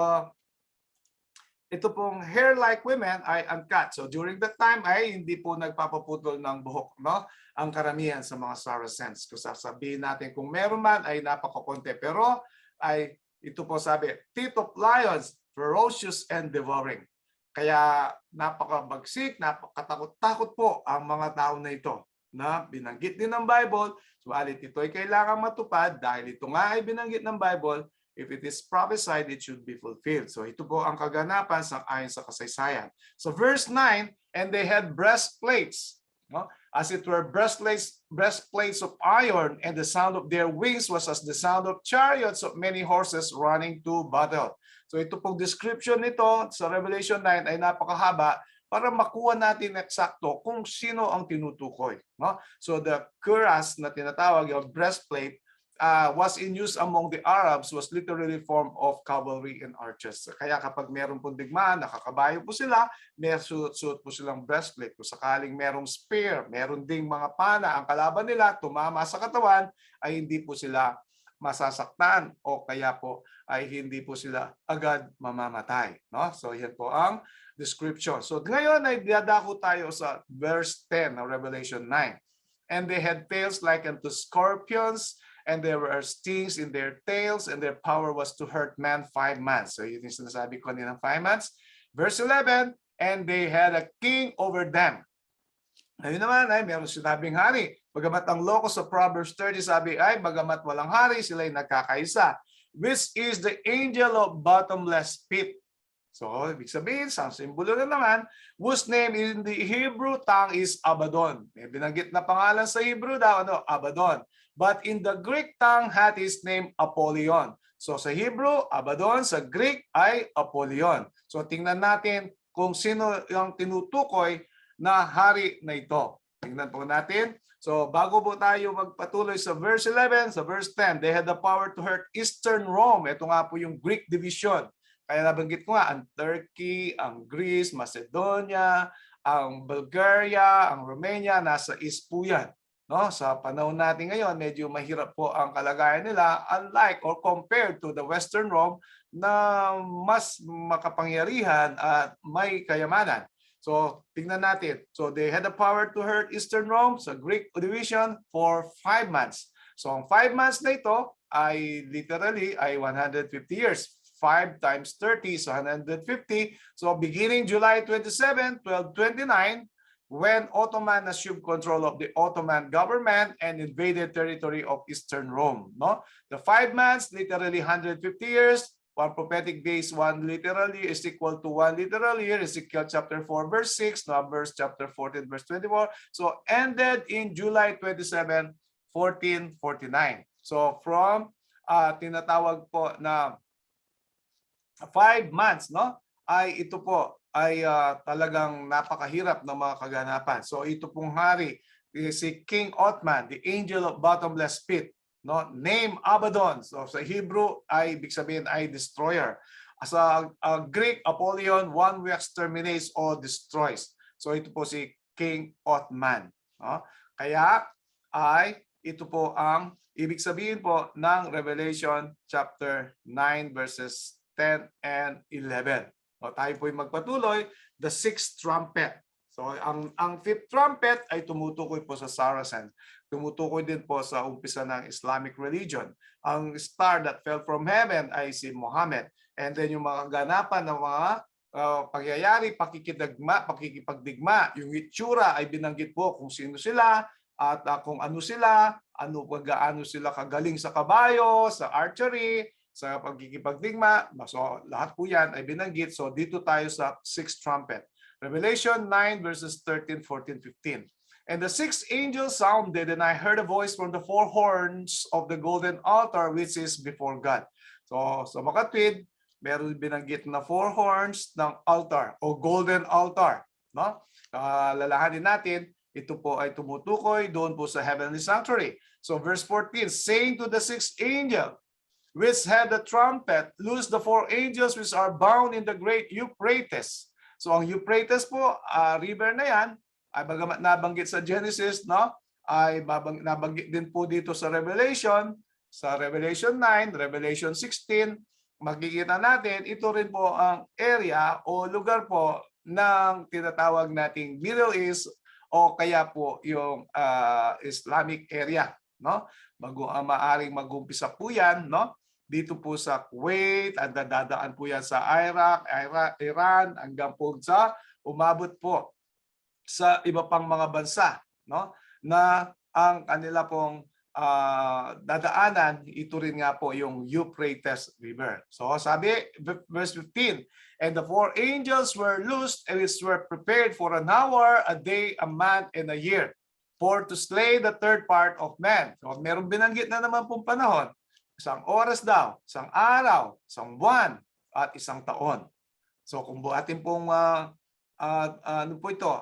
ito pong hair like women ay uncut. So during that time ay hindi po nagpapaputol ng buhok, no? Ang karamihan sa mga Saracens. Kung sasabihin natin kung meron man ay napakakonti. Pero ay ito po sabi, teeth of lions, ferocious and devouring. Kaya napakabagsik, napakatakot-takot po ang mga tao na ito na binanggit din ng Bible. Subalit ito ay kailangan matupad dahil ito nga ay binanggit ng Bible. If it is prophesied, it should be fulfilled. So ito po ang kaganapan ayon sa kasaysayan. So verse 9, and they had breastplates, no? As it were breastplates of iron, and the sound of their wings was as the sound of chariots of many horses running to battle. So ito pong description nito sa Revelation 9 ay napakahaba para makuha natin eksakto kung sino ang tinutukoy. No? So the cuirass na tinatawag yung breastplate was in use among the Arabs, was literally form of cavalry and archers. Kaya kapag meron pong digmaan, nakakabayo po sila, may suot po silang breastplate. Kung sakaling merong spear, meron ding mga pana, ang kalaban nila tumama sa katawan, ay hindi po sila masasaktan o kaya po ay hindi po sila agad mamamatay. No? So yan po ang description. So ngayon ay dadako tayo sa verse 10 ng Revelation 9. And they had tails like unto scorpions, and there were stings in their tails, and their power was to hurt man 5 months. So yun yung sinasabi ko ng 5 months. Verse 11, and they had a king over them. Ngayon naman ay meron sinabing hari. Bagamat ang locus of Proverbs 30 sabi ay bagamat walang hari, sila ay nagkakaisa. Which is the angel of bottomless pit. So, ibig sabihin, sa simbolo na naman, whose name in the Hebrew tongue is Abaddon. May binanggit na pangalan sa Hebrew daw, Abaddon. But in the Greek tongue had his name Apollyon. So sa Hebrew, Abaddon, sa Greek ay Apollyon. So tingnan natin kung sino yung tinutukoy na hari na ito. Tingnan po natin. So bago po tayo magpatuloy sa verse 11, sa verse 10, they had the power to hurt Eastern Rome. Ito nga po yung Greek division. Kaya nabanggit ko nga, ang Turkey, ang Greece, Macedonia, ang Bulgaria, ang Romania, nasa east po yan. No, sa panahon natin ngayon, medyo mahirap po ang kalagayan nila unlike or compared to the Western Rome na mas makapangyarihan at may kayamanan. So, tingnan natin. So, they had the power to hurt Eastern Rome sa Greek division for 5 months. So, ang 5 months na ito ay literally ay 150 years. 5 times 30 is 150. So, beginning July 27, 1229, when Ottoman assumed control of the Ottoman government and invaded territory of Eastern Rome. No? The 5 months, literally 150 years, 1 prophetic days, 1 literal year is equal to 1 literal year. Ezekiel chapter 4 verse 6, Numbers chapter 14 verse 24. So ended in July 27, 1449. So from tinatawag po na 5 months, no? Ay ito po ay talagang napakahirap ng mga kaganapan. So ito pong hari, si King Othman, the angel of bottomless pit, no? Name Abaddon. So sa Hebrew ay ibig sabihin ay destroyer. Sa Greek, Apollyon, one who exterminates or destroys. So ito po si King Othman, no? Kaya ay ito po ang ibig sabihin po ng Revelation chapter 9 verses 10 and 11. O, tayo po yung magpatuloy, the sixth trumpet. So ang fifth trumpet ay tumutukoy po sa Saracen. Tumutukoy din po sa umpisa ng Islamic religion. Ang star that fell from heaven ay si Muhammad. And then yung mga ganapan ng mga pangyayari, pakikipagdigma. Yung itsura ay binanggit po kung sino sila at kung ano sila, gaano sila kagaling sa kabayo, sa archery, sa pagkikipagdigma. So lahat po yan ay binanggit. So dito tayo sa sixth trumpet. Revelation 9 verses 13, 14, 15. And the sixth angel sounded, and I heard a voice from the four horns of the golden altar which is before God. So sa makatwid, meron binanggit na four horns ng altar o golden altar. No? Lalahanin natin, ito po ay tumutukoy doon po sa heavenly sanctuary. So verse 14, saying to the sixth angel, which had the trumpet, loose the four angels which are bound in the great Euphrates. So ang Euphrates po, river na yan, ay bagamat nabanggit sa Genesis, no? Ay nabanggit din po dito sa Revelation 9, Revelation 16, makikita natin, ito rin po ang area o lugar po ng tinatawag nating Middle East o kaya po yung Islamic area, no? Maaring mag-umpisa po yan, no? Dito po sa Kuwait, at dadaan po yan sa Iraq, Iran, hanggang po sa umabot po sa iba pang mga bansa, no? Na ang kanila pong dadaanan, ito rin nga po yung Euphrates River. So sabi, verse 15, and the four angels were loosed and were prepared for an hour, a day, a month, and a year, for to slay the third part of man. So meron binanggit na naman pong panahon, isang oras daw, isang araw, isang buwan, at isang taon. So kung buhatin pong ano po ito,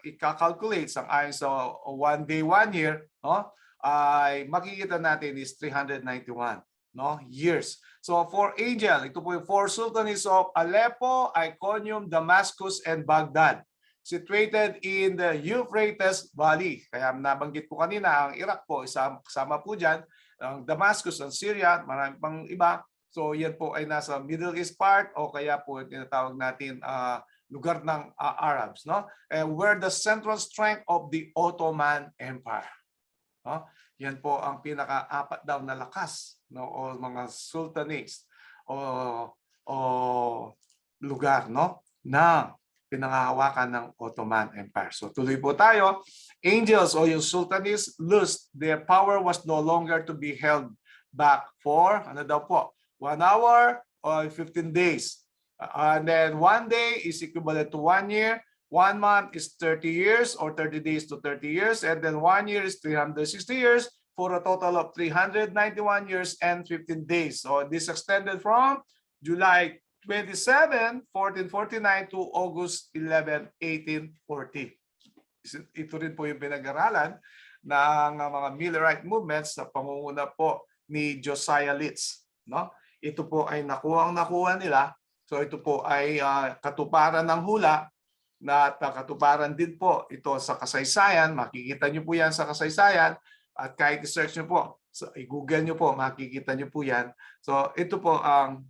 i-calculate sang ayon sa 1 day, 1 year, no? Ay makikita natin is 391, no? Years. So for angel, ito po yung four sultanates of Aleppo, Iconium, Damascus, and Baghdad, situated in the Euphrates Valley. Kaya nabanggit ko kanina, ang Iraq po, kasama po dyan, ang Damascus, ang Syria, marami pang iba. So yan po ay nasa Middle East part o kaya po tinatawag natin lugar ng Arabs, no? Where the central strength of the Ottoman Empire. No? Yan po ang pinaka-apat daw na lakas, no? O mga sultanates o lugar, no? Na pinangahawakan ng Ottoman Empire. So tuloy po tayo. Angels o yung sultanates loosed, their power was no longer to be held back for, ano daw po, 1 hour or 15 days. And then 1 day is equivalent to 1 year. 1 month is 30 years or 30 days to 30 years. And then 1 year is 360 years for a total of 391 years and 15 days. So this extended from July 27, 1449 to August 11, 1840. Ito rin po yung pinag-aralan ng mga Millerite movements sa pangunguna po ni Josiah Litz, no? Ito po ay nakuha nila. So ito po ay katuparan ng hula na katuparan din po ito sa kasaysayan. Makikita nyo po yan sa kasaysayan at kahit i-search nyo po, i-google nyo po, makikita nyo po yan. So ito po ang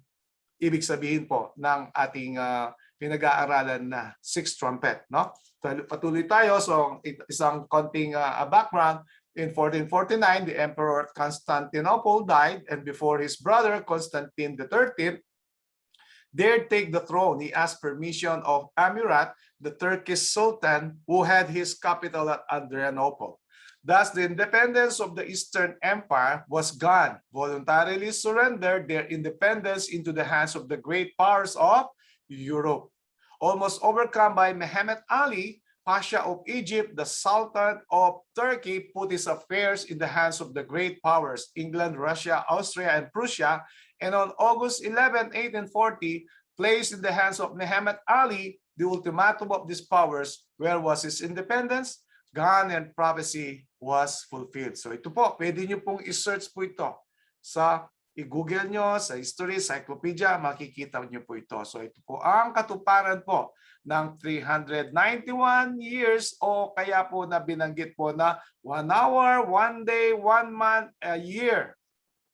ibig sabihin po ng ating pinag-aaralan na sixth trumpet, no? Patuloy tayo. So isang konting background. In 1449, the Emperor Constantinople died, and before his brother Constantine XIII dared take the throne, he asked permission of Amurath, the Turkish Sultan, who had his capital at Adrianople. Thus, the independence of the Eastern Empire was gone, voluntarily surrendered their independence into the hands of the great powers of Europe. Almost overcome by Muhammad Ali, Pasha of Egypt, the Sultan of Turkey put his affairs in the hands of the great powers, England, Russia, Austria, and Prussia, and on August 11, 1840, placed in the hands of Muhammad Ali the ultimatum of these powers. Where was his independence? Gone, and prophecy was fulfilled. So ito po, pwede nyo pong i-search po ito sa i-google nyo, sa history, encyclopedia, makikita nyo po ito. So ito po ang katuparan po ng 391 years o kaya po na binanggit po na 1 hour, 1 day, 1 month, a year,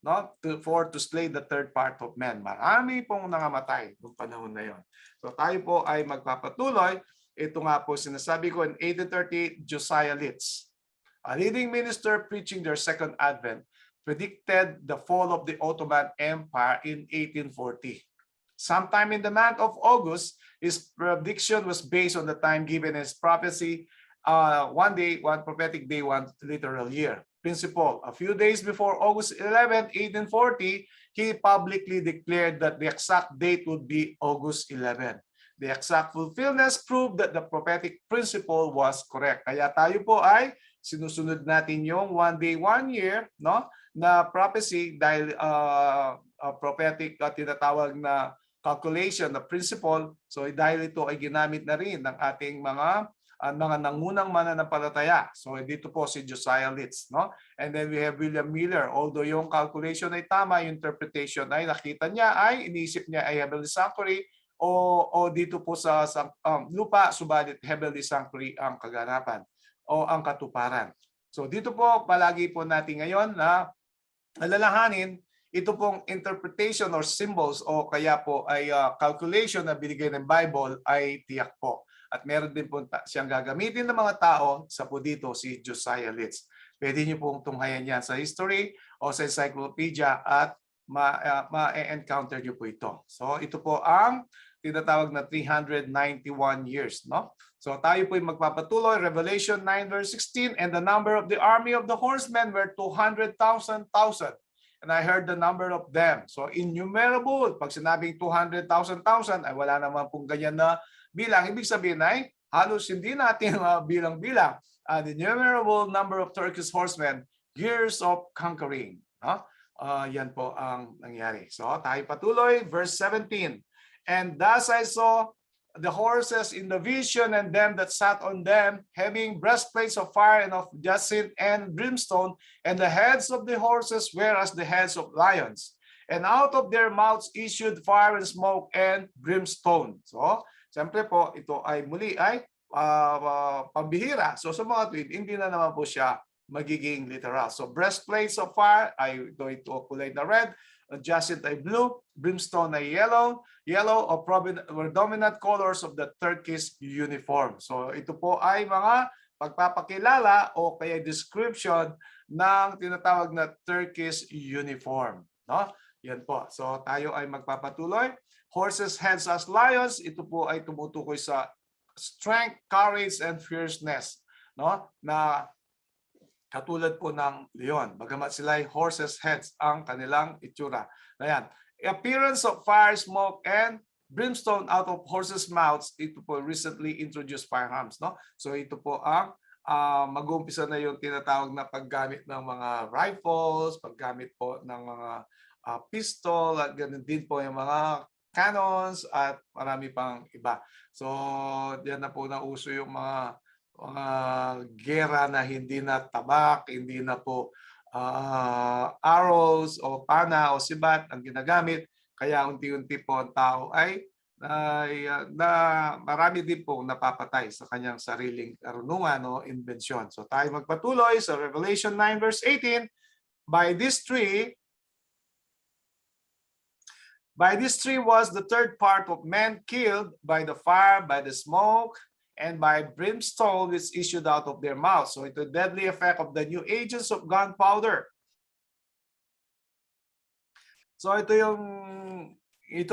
no? To slay the third part of men. Marami pong nangamatay noong panahon na yon. So tayo po ay magpapatuloy. Ito nga po sinasabi ko in 1838, Josiah Litz, a leading minister preaching their second advent, predicted the fall of the Ottoman Empire in 1840. Sometime in the month of August, his prediction was based on the time given in his prophecy, one day, one prophetic day, one literal year. Principle, a few days before August 11, 1840, he publicly declared that the exact date would be August 11. The exact fulfillment proved that the prophetic principle was correct. Kaya tayo po ay sinusunod natin yung 1 day, 1 year, no, na prophecy dahil prophetic tinatawag na calculation, na principle. So dahil ito ay ginamit na rin ng ating mga nangunang mananampalataya. So dito po si Josiah Litz, no? And then we have William Miller. Although yung calculation ay tama, yung interpretation ay nakita niya ay iniisip niya ay heavenly sanctuary o dito po sa lupa, subalit heavenly sanctuary ang kaganapan o ang katuparan. So dito po palagi po natin ngayon na alalahanin ito pong interpretation or symbols o kaya po ay calculation na binigay ng Bible ay tiyak po. At meron din po siyang gagamitin ng mga tao sa po dito si Josiah Litz. Pwede niyo pong tunghayan yan sa history o sa encyclopedia at ma-encounter niyo po ito. So ito po ang tinatawag na 391 years, no? So tayo po ay magpapatuloy. Revelation 9 verse 16, and the number of the army of the horsemen were 200,000. And I heard the number of them. So innumerable. Pag sinabing 200,000 ay wala naman pong ganyan na bilang. Ibig sabihin ay halos hindi natin bilang-bilang. The innumerable number of Turkish horsemen, years of conquering. No? Yan po ang nangyari. So tayo patuloy. Verse 17. And thus I saw the horses in the vision, and them that sat on them, having breastplates of fire and of jacinth and brimstone, and the heads of the horses were as the heads of lions. And out of their mouths issued fire and smoke and brimstone. So, siyempre po, ito ay muli ay pambihira. So sa mga tweet, hindi na naman po siya magiging literal. So breastplates of fire ay ito kulay na red, jacinth ay blue, brimstone ay yellow or predominant colors of the Turkish uniform. So ito po ay mga pagpapakilala o kaya description ng tinatawag na Turkish uniform. No? Yan po. So tayo ay magpapatuloy. Horses heads as lions, ito po ay tumutukoy sa strength, courage, and fierceness. No? Na katulad po ng leon. Bagamat sila ay horses heads ang kanilang itsura. Ayan. Appearance of fire, smoke, and brimstone out of horses' mouths. Ito po recently introduced firearms. No? So ito po ang mag-uumpisa na yung tinatawag na paggamit ng mga rifles, paggamit po ng mga pistol, at ganun din po yung mga cannons at marami pang iba. So diyan na po nauso yung mga gera na hindi na tabak, hindi na po arrows o pana o sibat ang ginagamit. Kaya unti-unti po ang tao ay marami din po napapatay sa kanyang sariling karunungan o invensyon. So tayo magpatuloy sa Revelation 9 verse 18. By this tree was the third part of men killed by the fire, by the smoke, and by brimstone which issued out of their mouths. So ito deadly effect of the new agents of gunpowder. So ito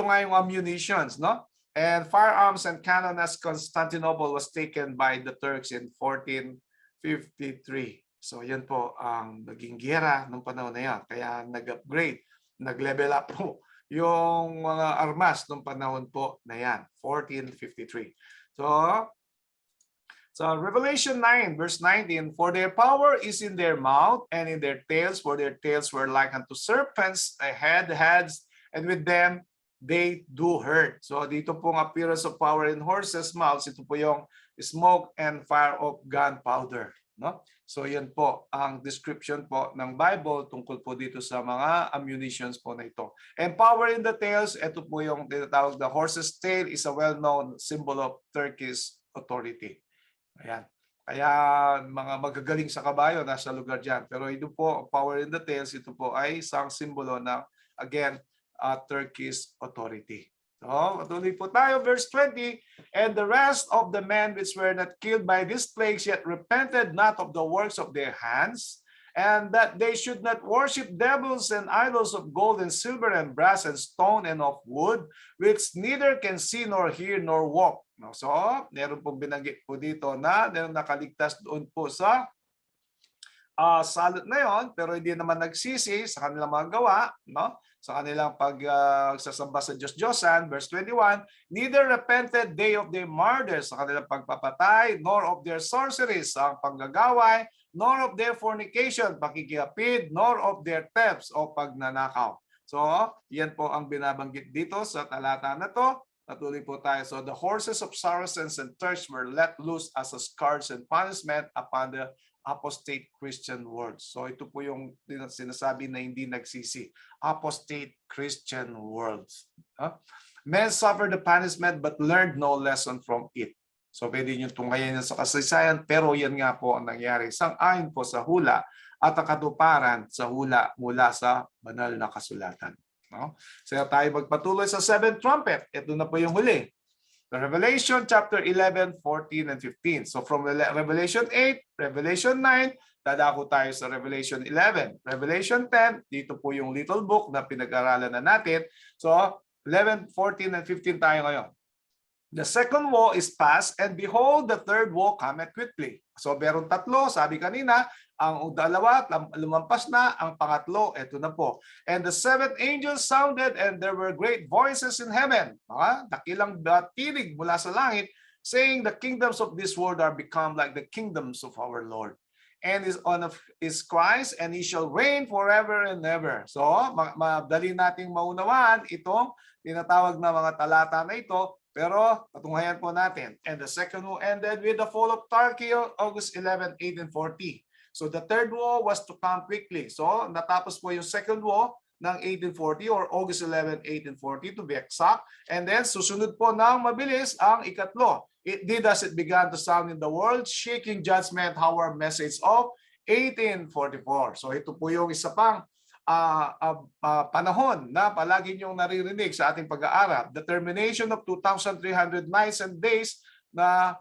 nga yung ammunitions, no? And firearms and cannon as Constantinople was taken by the Turks in 1453. So yan po ang naging giyera nung panahon na yan. Kaya nag-upgrade, nag-level up po yung mga armas nung panahon po na yan, 1453. So Revelation 9 verse 19, for their power is in their mouth and in their tails, for their tails were like unto serpents, heads, and with them they do hurt. So dito pong appearance of power in horses' mouths, ito po yung smoke and fire of gunpowder. No? So yan po ang description po ng Bible tungkol po dito sa mga ammunitions po na ito. And power in the tails, ito po yung tinatawag, the horse's tail is a well-known symbol of Turkish authority. Ayan. Kaya mga magagaling sa kabayo nasa lugar dyan. Pero ito po, power in the tails, ito po ay isang simbolo ng, again, Turkish authority. So, patuloy po tayo, verse 20, and the rest of the men which were not killed by these plagues yet repented not of the works of their hands, and that they should not worship devils and idols of gold and silver and brass and stone and of wood, which neither can see nor hear nor walk. No? So, meron pong binanggit po dito na nakaligtas doon po sa salot na yon, pero hindi naman nagsisi sa kanilang mga gawa, no? Sa kanilang pagsasamba sa Diyos-Diyosan, verse 21, neither repented they of their murders, sa kanilang pagpapatay, nor of their sorceries, ang panggagaway, nor of their fornication, pakikiyapid, nor of their thefts, o pagnanakaw. So, yan po ang binabanggit dito sa talata na to. Patuloy po tayo. So, the horses of Saracens and Turks were let loose as a scourge and punishment upon the apostate Christian world. So ito po yung sinasabi na hindi nagsisi. Apostate Christian world. Men suffered the punishment but learned no lesson from it. So pwede nyo tunghayan yan sa kasaysayan, pero yan nga po ang nangyari. Sang-ayon po sa hula at ang katuparan sa hula mula sa banal na kasulatan. No? So tayo magpatuloy sa 7th trumpet. Ito na po yung huli. The Revelation chapter 11, 14, and 15. So from Revelation 8, Revelation 9, dadako tayo sa Revelation 11. Revelation 10, dito po yung little book na pinag-aralan na natin. So 11, 14, and 15 tayo ngayon. The second woe is past, and behold, the third woe cometh quickly. So meron tatlo, sabi kanina, ang dalawa, lumampas na, ang pangatlo, eto na po. And the seventh angel sounded, and there were great voices in heaven. Dakilang tinig mula sa langit, saying, the kingdoms of this world are become like the kingdoms of our Lord. And is Christ, and he shall reign forever and ever. So, madali nating maunawaan itong tinatawag na mga talata na ito, pero patunghayan po natin. And the second woe ended with the fall of Turkey, August 11, 1840. So the third woe was to come quickly. So natapos po yung second woe ng 1840 or August 11, 1840 to be exact. And then susunod po ng mabilis ang ikatlo. It did as it began to sound in the world, shaking judgment, our message of 1844. So ito po yung isa pang panahon na palagi niyong naririnig sa ating pag-aaral. The termination of 2,300 nights and days na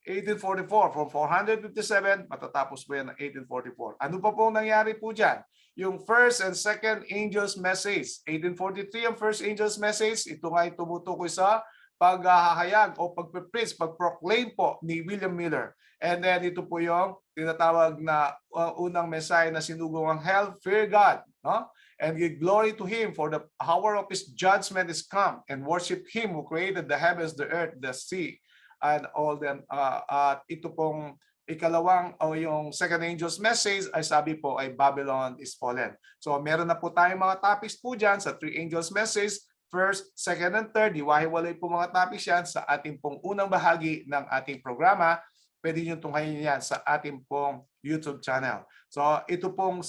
1844, from 457, matatapos po yan ng 1844. Ano pa pong nangyari po dyan? Yung first and second angel's message. 1843 ang first angel's message. Ito nga ay tumutukoy sa paghahayag o pagpipreach, pagproclaim po ni William Miller. And then ito po yung tinatawag na unang mensahe na sinugong ang hell, fear God, no? And give glory to Him, for the hour of His judgment is come, and worship Him who created the heavens, the earth, the sea, and all them. At ito pong ikalawang o yung second angel's message ay sabi po ay Babylon is fallen. So meron na po tayong mga topics po dyan sa three angels message, first, second, and third. Hiwa-hiwalay po mga topics yan sa ating pong unang bahagi ng ating programa. Pwede nyo tunghayin yan sa ating pong YouTube channel. So ito pong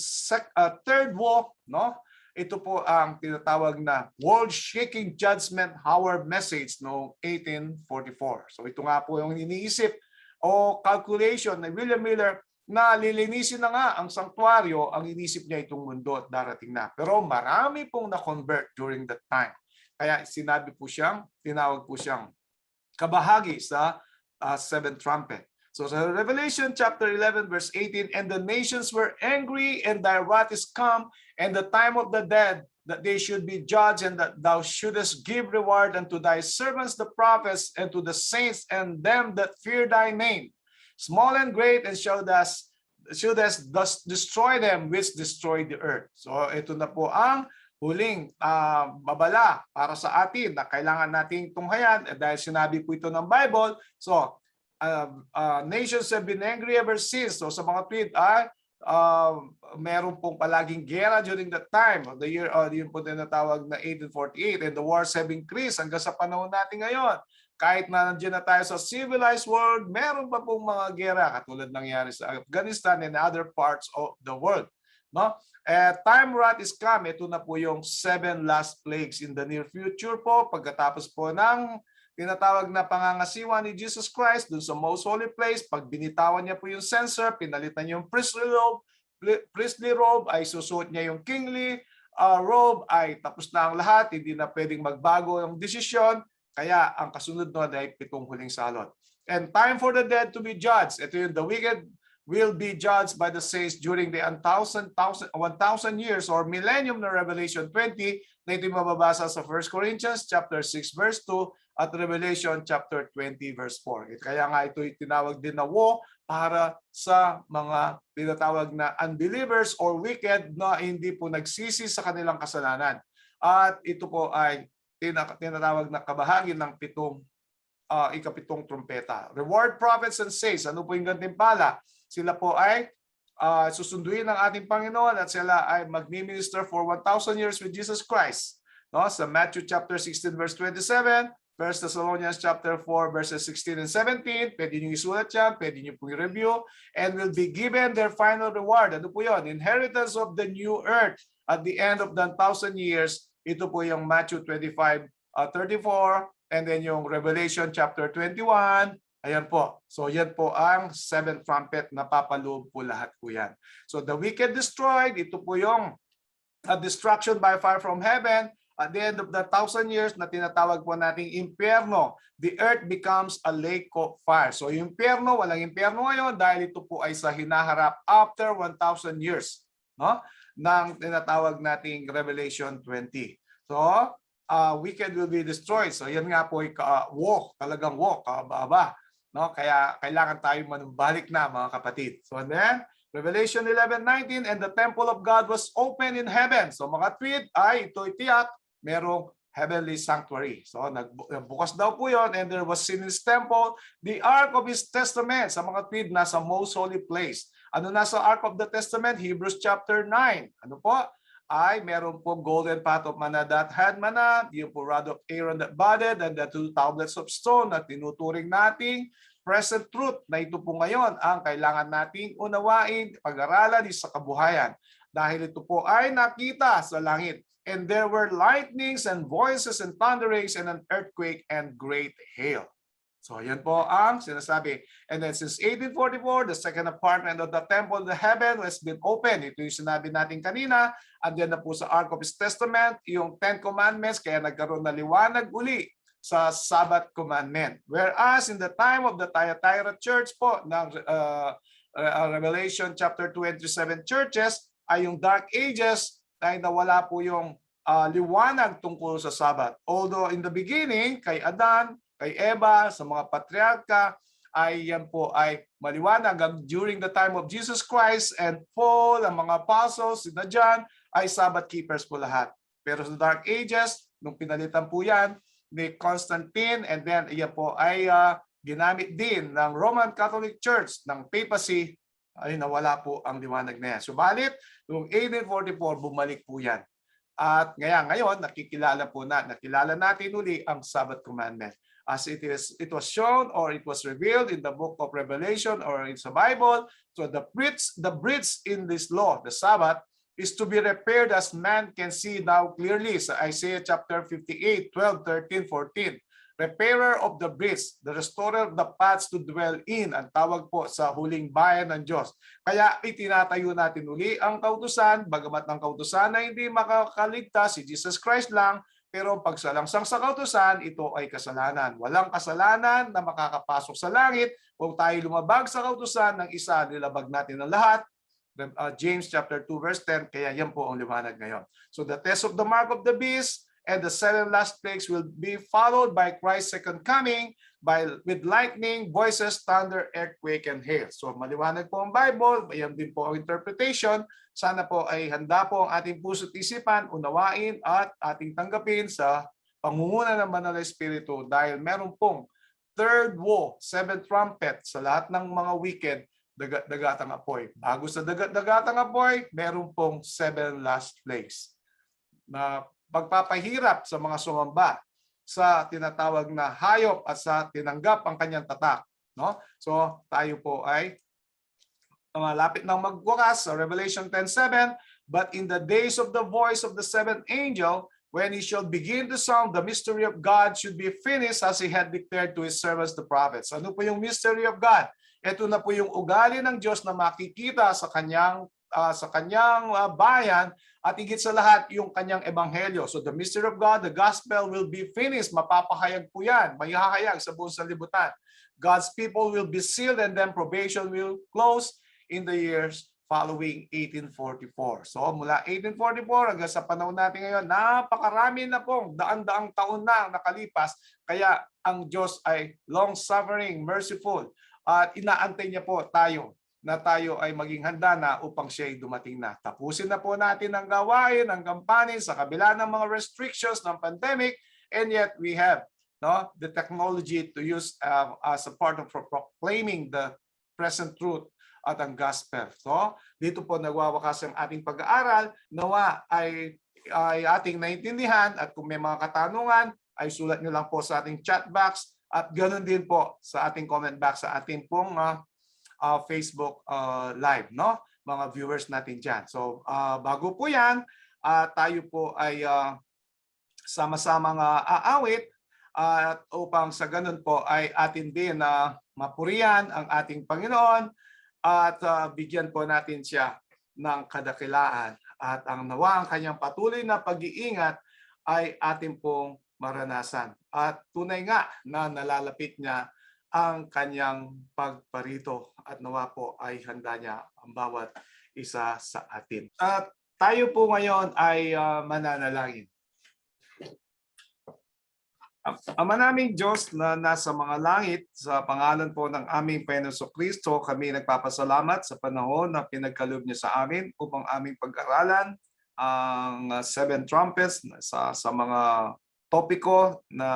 third woe, no? Ito po ang tinatawag na world-shaking judgment hour message noong 1844. So ito nga po yung iniisip o calculation ng William Miller na lilinisin na nga ang sanktuaryo, ang inisip niya itong mundo at darating na. Pero marami pong na-convert during that time. Kaya sinabi po siyang, tinawag po siyang kabahagi sa seventh trumpet. So sa Revelation chapter 11 verse 18, and the nations were angry, and thy wrath is come, and the time of the dead, that they should be judged, and that thou shouldest give reward unto thy servants the prophets, and to the saints and them that fear thy name, small and great, and showed us shouldest thus destroy them which destroy the earth. So ito na po ang huling babala para sa atin na kailangan nating tunghayan dahil sinabi po ito ng Bible. So nations have been angry ever since. So sa mga tweet ay meron pong palaging gera during that time of the year, yun po tinatawag na 1848, and the wars have increased hanggang sa panahon natin ngayon. Kahit na nandiyan na tayo sa civilized world, meron pa pong mga gera katulad nangyari sa Afghanistan and other parts of the world. No? Time wrath is come. Ito na po yung 7 last plagues in the near future po. Pagkatapos po ng tinatawag na pangangasiwa ni Jesus Christ dun sa most holy place, pag binitawan niya po yung censer, pinalitan niya yung priestly robe, ay susuot niya yung kingly robe, ay tapos na ang lahat, hindi na pwedeng magbago yung desisyon. Kaya ang kasunod nun ay 7 huling salot. And time for the dead to be judged. Ito yung the wicked will be judged by the saints during the 1,000 years or millennium na Revelation 20 na ito mababasa sa 1 Corinthians chapter 6 verse 2 at Revelation chapter 20 verse 4. Kaya nga ito tinawag din na woe para sa mga tinatawag na unbelievers or wicked na hindi po nagsisi sa kanilang kasalanan. At ito po ay tinatawag na kabahagi ng ikapitong trumpeta. Reward prophets and saints. Ano po yung gantimpala? Sila po ay susunduin ng ating Panginoon at sila ay magmi-minister for 1,000 years with Jesus Christ. No? Sa Matthew chapter 16 verse 27, 1 Thessalonians chapter 4 verses 16 and 17, pwede nyo isulat yan, pwede nyo po i-review, and will be given their final reward. Ano po yun? Inheritance of the new earth at the end of the 1,000 years. Ito po yung Matthew 25:34, and then yung Revelation chapter 21. Ayan po. So yan po ang 7th trumpet na papaloob po lahat po yan. So the wicked destroyed, ito po yung destruction by fire from heaven. At the end of the 1,000 years na tinatawag po nating impyerno, the earth becomes a lake of fire. So yung impyerno, walang impyerno ngayon dahil ito po ay sa hinaharap after 1,000 years. No? Ng tinatawag nating Revelation 20. So, wicked will be destroyed. So, yan nga po, walk, talagang walk, kababa. No? Kaya, kailangan tayo manumbalik na, mga kapatid. So, then, Revelation 11:19, and the temple of God was open in heaven. So, mga tweet, ay, ito itiyak, merong heavenly sanctuary. So, nagbukas daw po yun, and there was in his temple the ark of his testament. Sa mga tweet, nasa most holy place. Ano nasa Ark of the Testament? Hebrews chapter 9. Ano po? Ay meron po golden pot of manna that had manna, yung po rod of Aaron that budded, and the 2 tablets of stone na tinuturing nating present truth na ito po ngayon ang kailangan nating unawain, pag-aralan sa kabuhayan. Dahil ito po ay nakita sa langit. And there were lightnings and voices and thunderings and an earthquake and great hail. So yan po ang sinasabi. And then since 1844, the second apartment of the temple of the heaven has been opened. Ito yung sinabi natin kanina. And then na po sa Ark of His Testament, yung 10 Commandments, kaya nagkaroon na liwanag uli sa Sabbath Commandment. Whereas in the time of the Thyatira Church po, ng Revelation chapter 2 and 7 churches, ay yung Dark Ages, ay nawala po yung liwanag tungkol sa Sabbath. Although in the beginning, kay Adan, kay Eva, sa mga patriarka, ay yan po ay maliwanag. During the time of Jesus Christ and Paul, ang mga apostles, sina John, ay Sabbath keepers po lahat. Pero sa Dark Ages, nung pinalitan po yan ni Constantine, and then yan po ay ginamit din ng Roman Catholic Church, ng papacy, ay nawala po ang liwanag na yan. Subalit, noong 1844, bumalik po yan. At ngayon, nakilala natin uli ang Sabbath Commandment. As it was shown or it was revealed in the book of Revelation or in the Bible. So the bridge in this law, the Sabbath, is to be repaired as man can see now clearly. Sa Isaiah chapter 58, 12, 13, 14. Repairer of the bridge, the restorer of the paths to dwell in. Ang tawag po sa huling bayan ng Diyos. Kaya itinatayo natin uli ang kautusan, bagamat ng kautusan na hindi makakaligtas, si Jesus Christ lang. Pero pagsalangsang sa kautusan, ito ay kasalanan. Walang kasalanan na makakapasok sa langit. Huwag tayo lumabag sa kautusan ng isa, nilabag natin ang lahat. James chapter 2 verse 10, kaya yan po ang liwanag ngayon. So the test of the mark of the beast and the 7 last plagues will be followed by Christ's second coming with lightning, voices, thunder, earthquake, and hail. So maliwanag po ang Bible, ayan din po ang interpretation. Sana po ay handa po ang ating puso't isipan, unawain at ating tanggapin sa pangunguna ng Banal na Espiritu dahil meron pong third woe, 7th trumpet sa lahat ng mga wicked, dagat-dagatang apoy. Bago sa dagat-dagatang apoy, meron pong 7 last plagues na pagpapahirap sa mga sumamba sa tinatawag na hayop at sa tinanggap ang kanyang tatak. No? So tayo po ay malapit nang magwakas sa Revelation 10:7, but in the days of the voice of the seventh angel, when he shall begin to sound, the mystery of God should be finished as he had declared to his servants the prophets. Ano po yung mystery of God? Ito na po yung ugali ng Diyos na makikita sa kanyang bayan at higit sa lahat yung kanyang ebanghelyo. So the mystery of God, the gospel will be finished. Mapapahayag po yan. Mahihahayag sa buong sanlibutan. God's people will be sealed and then probation will close in the years following 1844. So mula 1844 hanggang sa panahon natin ngayon, napakarami na pong daan-daang taon na nakalipas. Kaya ang Diyos ay long-suffering, merciful. At inaantay niya po tayo na tayo ay maging handa na upang siya ay dumating na. Tapusin na po natin ang gawain, ang kampanin sa kabila ng mga restrictions ng pandemic, and yet we have the technology to use as a part of proclaiming the present truth at ang gospel. So, dito po nagwawakas ang ating pag-aaral. Nawa ay ating naintindihan at kung may mga katanungan, ay sulat nyo lang po sa ating chat box at ganoon din po sa ating comment box sa ating pong Facebook live, no? Mga viewers natin dyan. So, bago po yan, tayo po ay sama-samang aawit at upang sa ganun po ay atin din na mapurihan ang ating Panginoon at bigyan po natin siya ng kadakilaan at ang nawa ang kanyang patuloy na pag-iingat ay ating pong maranasan. At tunay nga na nalalapit niya ang kanyang pagparito at nawa po ay handa niya ang bawat isa sa atin. At tayo po ngayon ay mananalangin. Ama naming Diyos na nasa mga langit, sa pangalan po ng aming Panginoon Kristo, kami nagpapasalamat sa panahon na pinagkaloob niyo sa amin upang aming pag-aralan ang 7 trumpets sa mga topiko na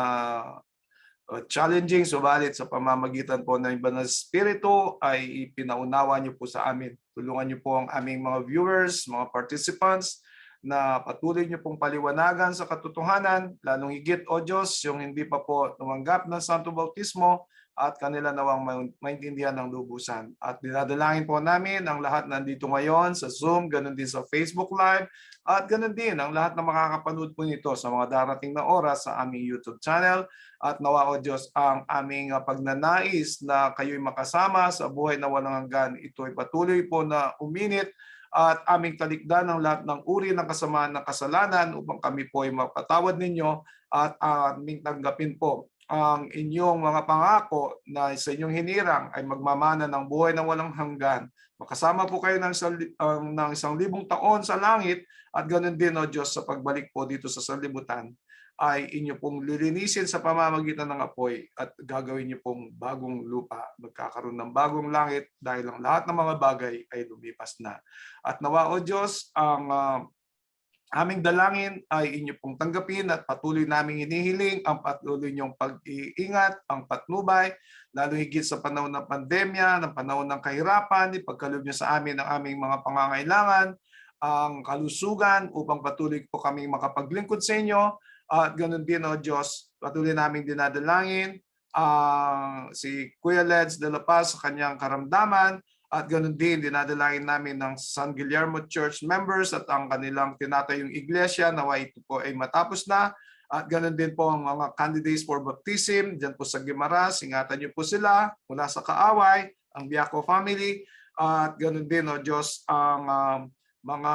challenging, subalit sa pamamagitan po ng Banal na Espiritu ay ipinaunawa niyo po sa amin. Tulungan niyo po ang aming mga viewers, mga participants, na patuloy niyo pong paliwanagan sa katotohanan, lalong higit, O Diyos, yung hindi pa po tumanggap ng Santo Bautismo at kanila nawang maintindihan ng lubusan. At dinadalangin po namin ang lahat nandito ngayon sa Zoom, ganun din sa Facebook Live, at ganun din ang lahat na makakapanood po nito sa mga darating na oras sa aming YouTube channel. At nawa, O Diyos, ang aming pagnanais na kayo'y makasama sa buhay na walang hanggan, ito'y patuloy po na uminit at aming talikdan ng lahat ng uri ng kasamaan ng kasalanan upang kami po ay mapatawad ninyo at aming tanggapin po ang inyong mga pangako na sa inyong hinirang ay magmamana ng buhay na walang hanggan. Makasama po kayo ng 1,000 taon sa langit at ganoon din, O Diyos, sa pagbalik po dito sa sanlibutan ay inyo pong lilinisin sa pamamagitan ng apoy at gagawin niyo pong bagong lupa. Magkakaroon ng bagong langit dahil ang lahat ng mga bagay ay lumipas na. At nawa, O Diyos, ang aming dalangin ay inyo pong tanggapin at patuloy naming hinihiling ang patuloy niyong pag-iingat, ang patnubay, lalo higit sa panahon ng pandemya, ng panahon ng kahirapan, ipagkaloob niyo sa amin ang aming mga pangangailangan, ang kalusugan upang patuloy po kami makapaglingkod sa inyo. At ganoon din, O Diyos, patuloy naming dinadalangin si Kuya Leds de la Paz sa kanyang karamdaman. At ganoon din, dinadalangin namin ng San Guillermo Church members at ang kanilang tinatayong iglesia nawa ito po ay matapos na. At ganoon din po ang mga candidates for baptism dyan po sa Guimaras. Ingatan niyo po sila mula sa kaaway, ang Biaco family. At ganoon din, O Diyos, ang mga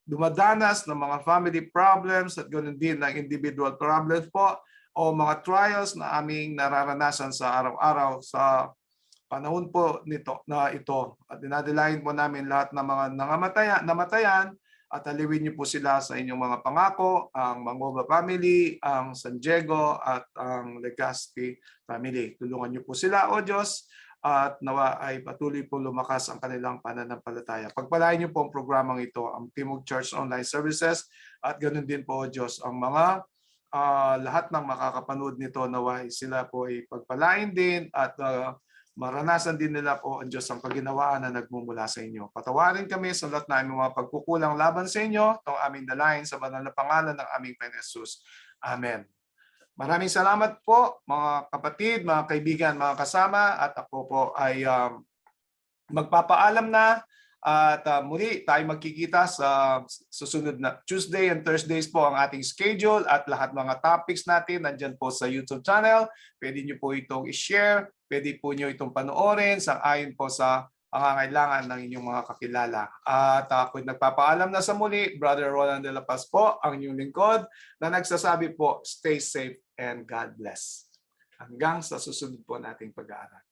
dumadanas ng mga family problems at ganoon din ng individual problems po o mga trials na aming nararanasan sa araw-araw sa panahon po nito na ito. At dinadalain po namin lahat ng mga namatayan at aliwin niyo po sila sa inyong mga pangako, ang Mangoba family, ang San Diego at ang Legazpi family. Tulungan niyo po sila, O Diyos, at nawa ay patuloy po lumakas ang kanilang pananampalataya. Pagpalain niyo po ang programang ito, ang Timog Church Online Services, at ganoon din po, O Diyos, ang mga lahat ng makakapanood nito, naway sila po ay pagpalain din at maranasan din nila po ang Diyos ang pagginawaan na nagmumula sa inyo. Patawarin kami sa lahat na aming mga pagkukulang laban sa inyo. Itong aming dalahin sa banal na pangalan ng aming Panginoon Jesus. Amen. Maraming salamat po mga kapatid, mga kaibigan, mga kasama, at ako po ay magpapaalam na. At muli tayo magkikita sa susunod na Tuesday and Thursdays po ang ating schedule, at lahat mga topics natin nandyan po sa YouTube channel. Pwede nyo po itong i-share, pwede po nyo itong panoorin sa ayon po sa pangangailangan ng inyong mga kakilala. At ako nagpapaalam na sa muli, Brother Roland de la Paz po, ang inyong lingkod, na nagsasabi po, stay safe and God bless. Hanggang sa susunod po nating pag-aaral.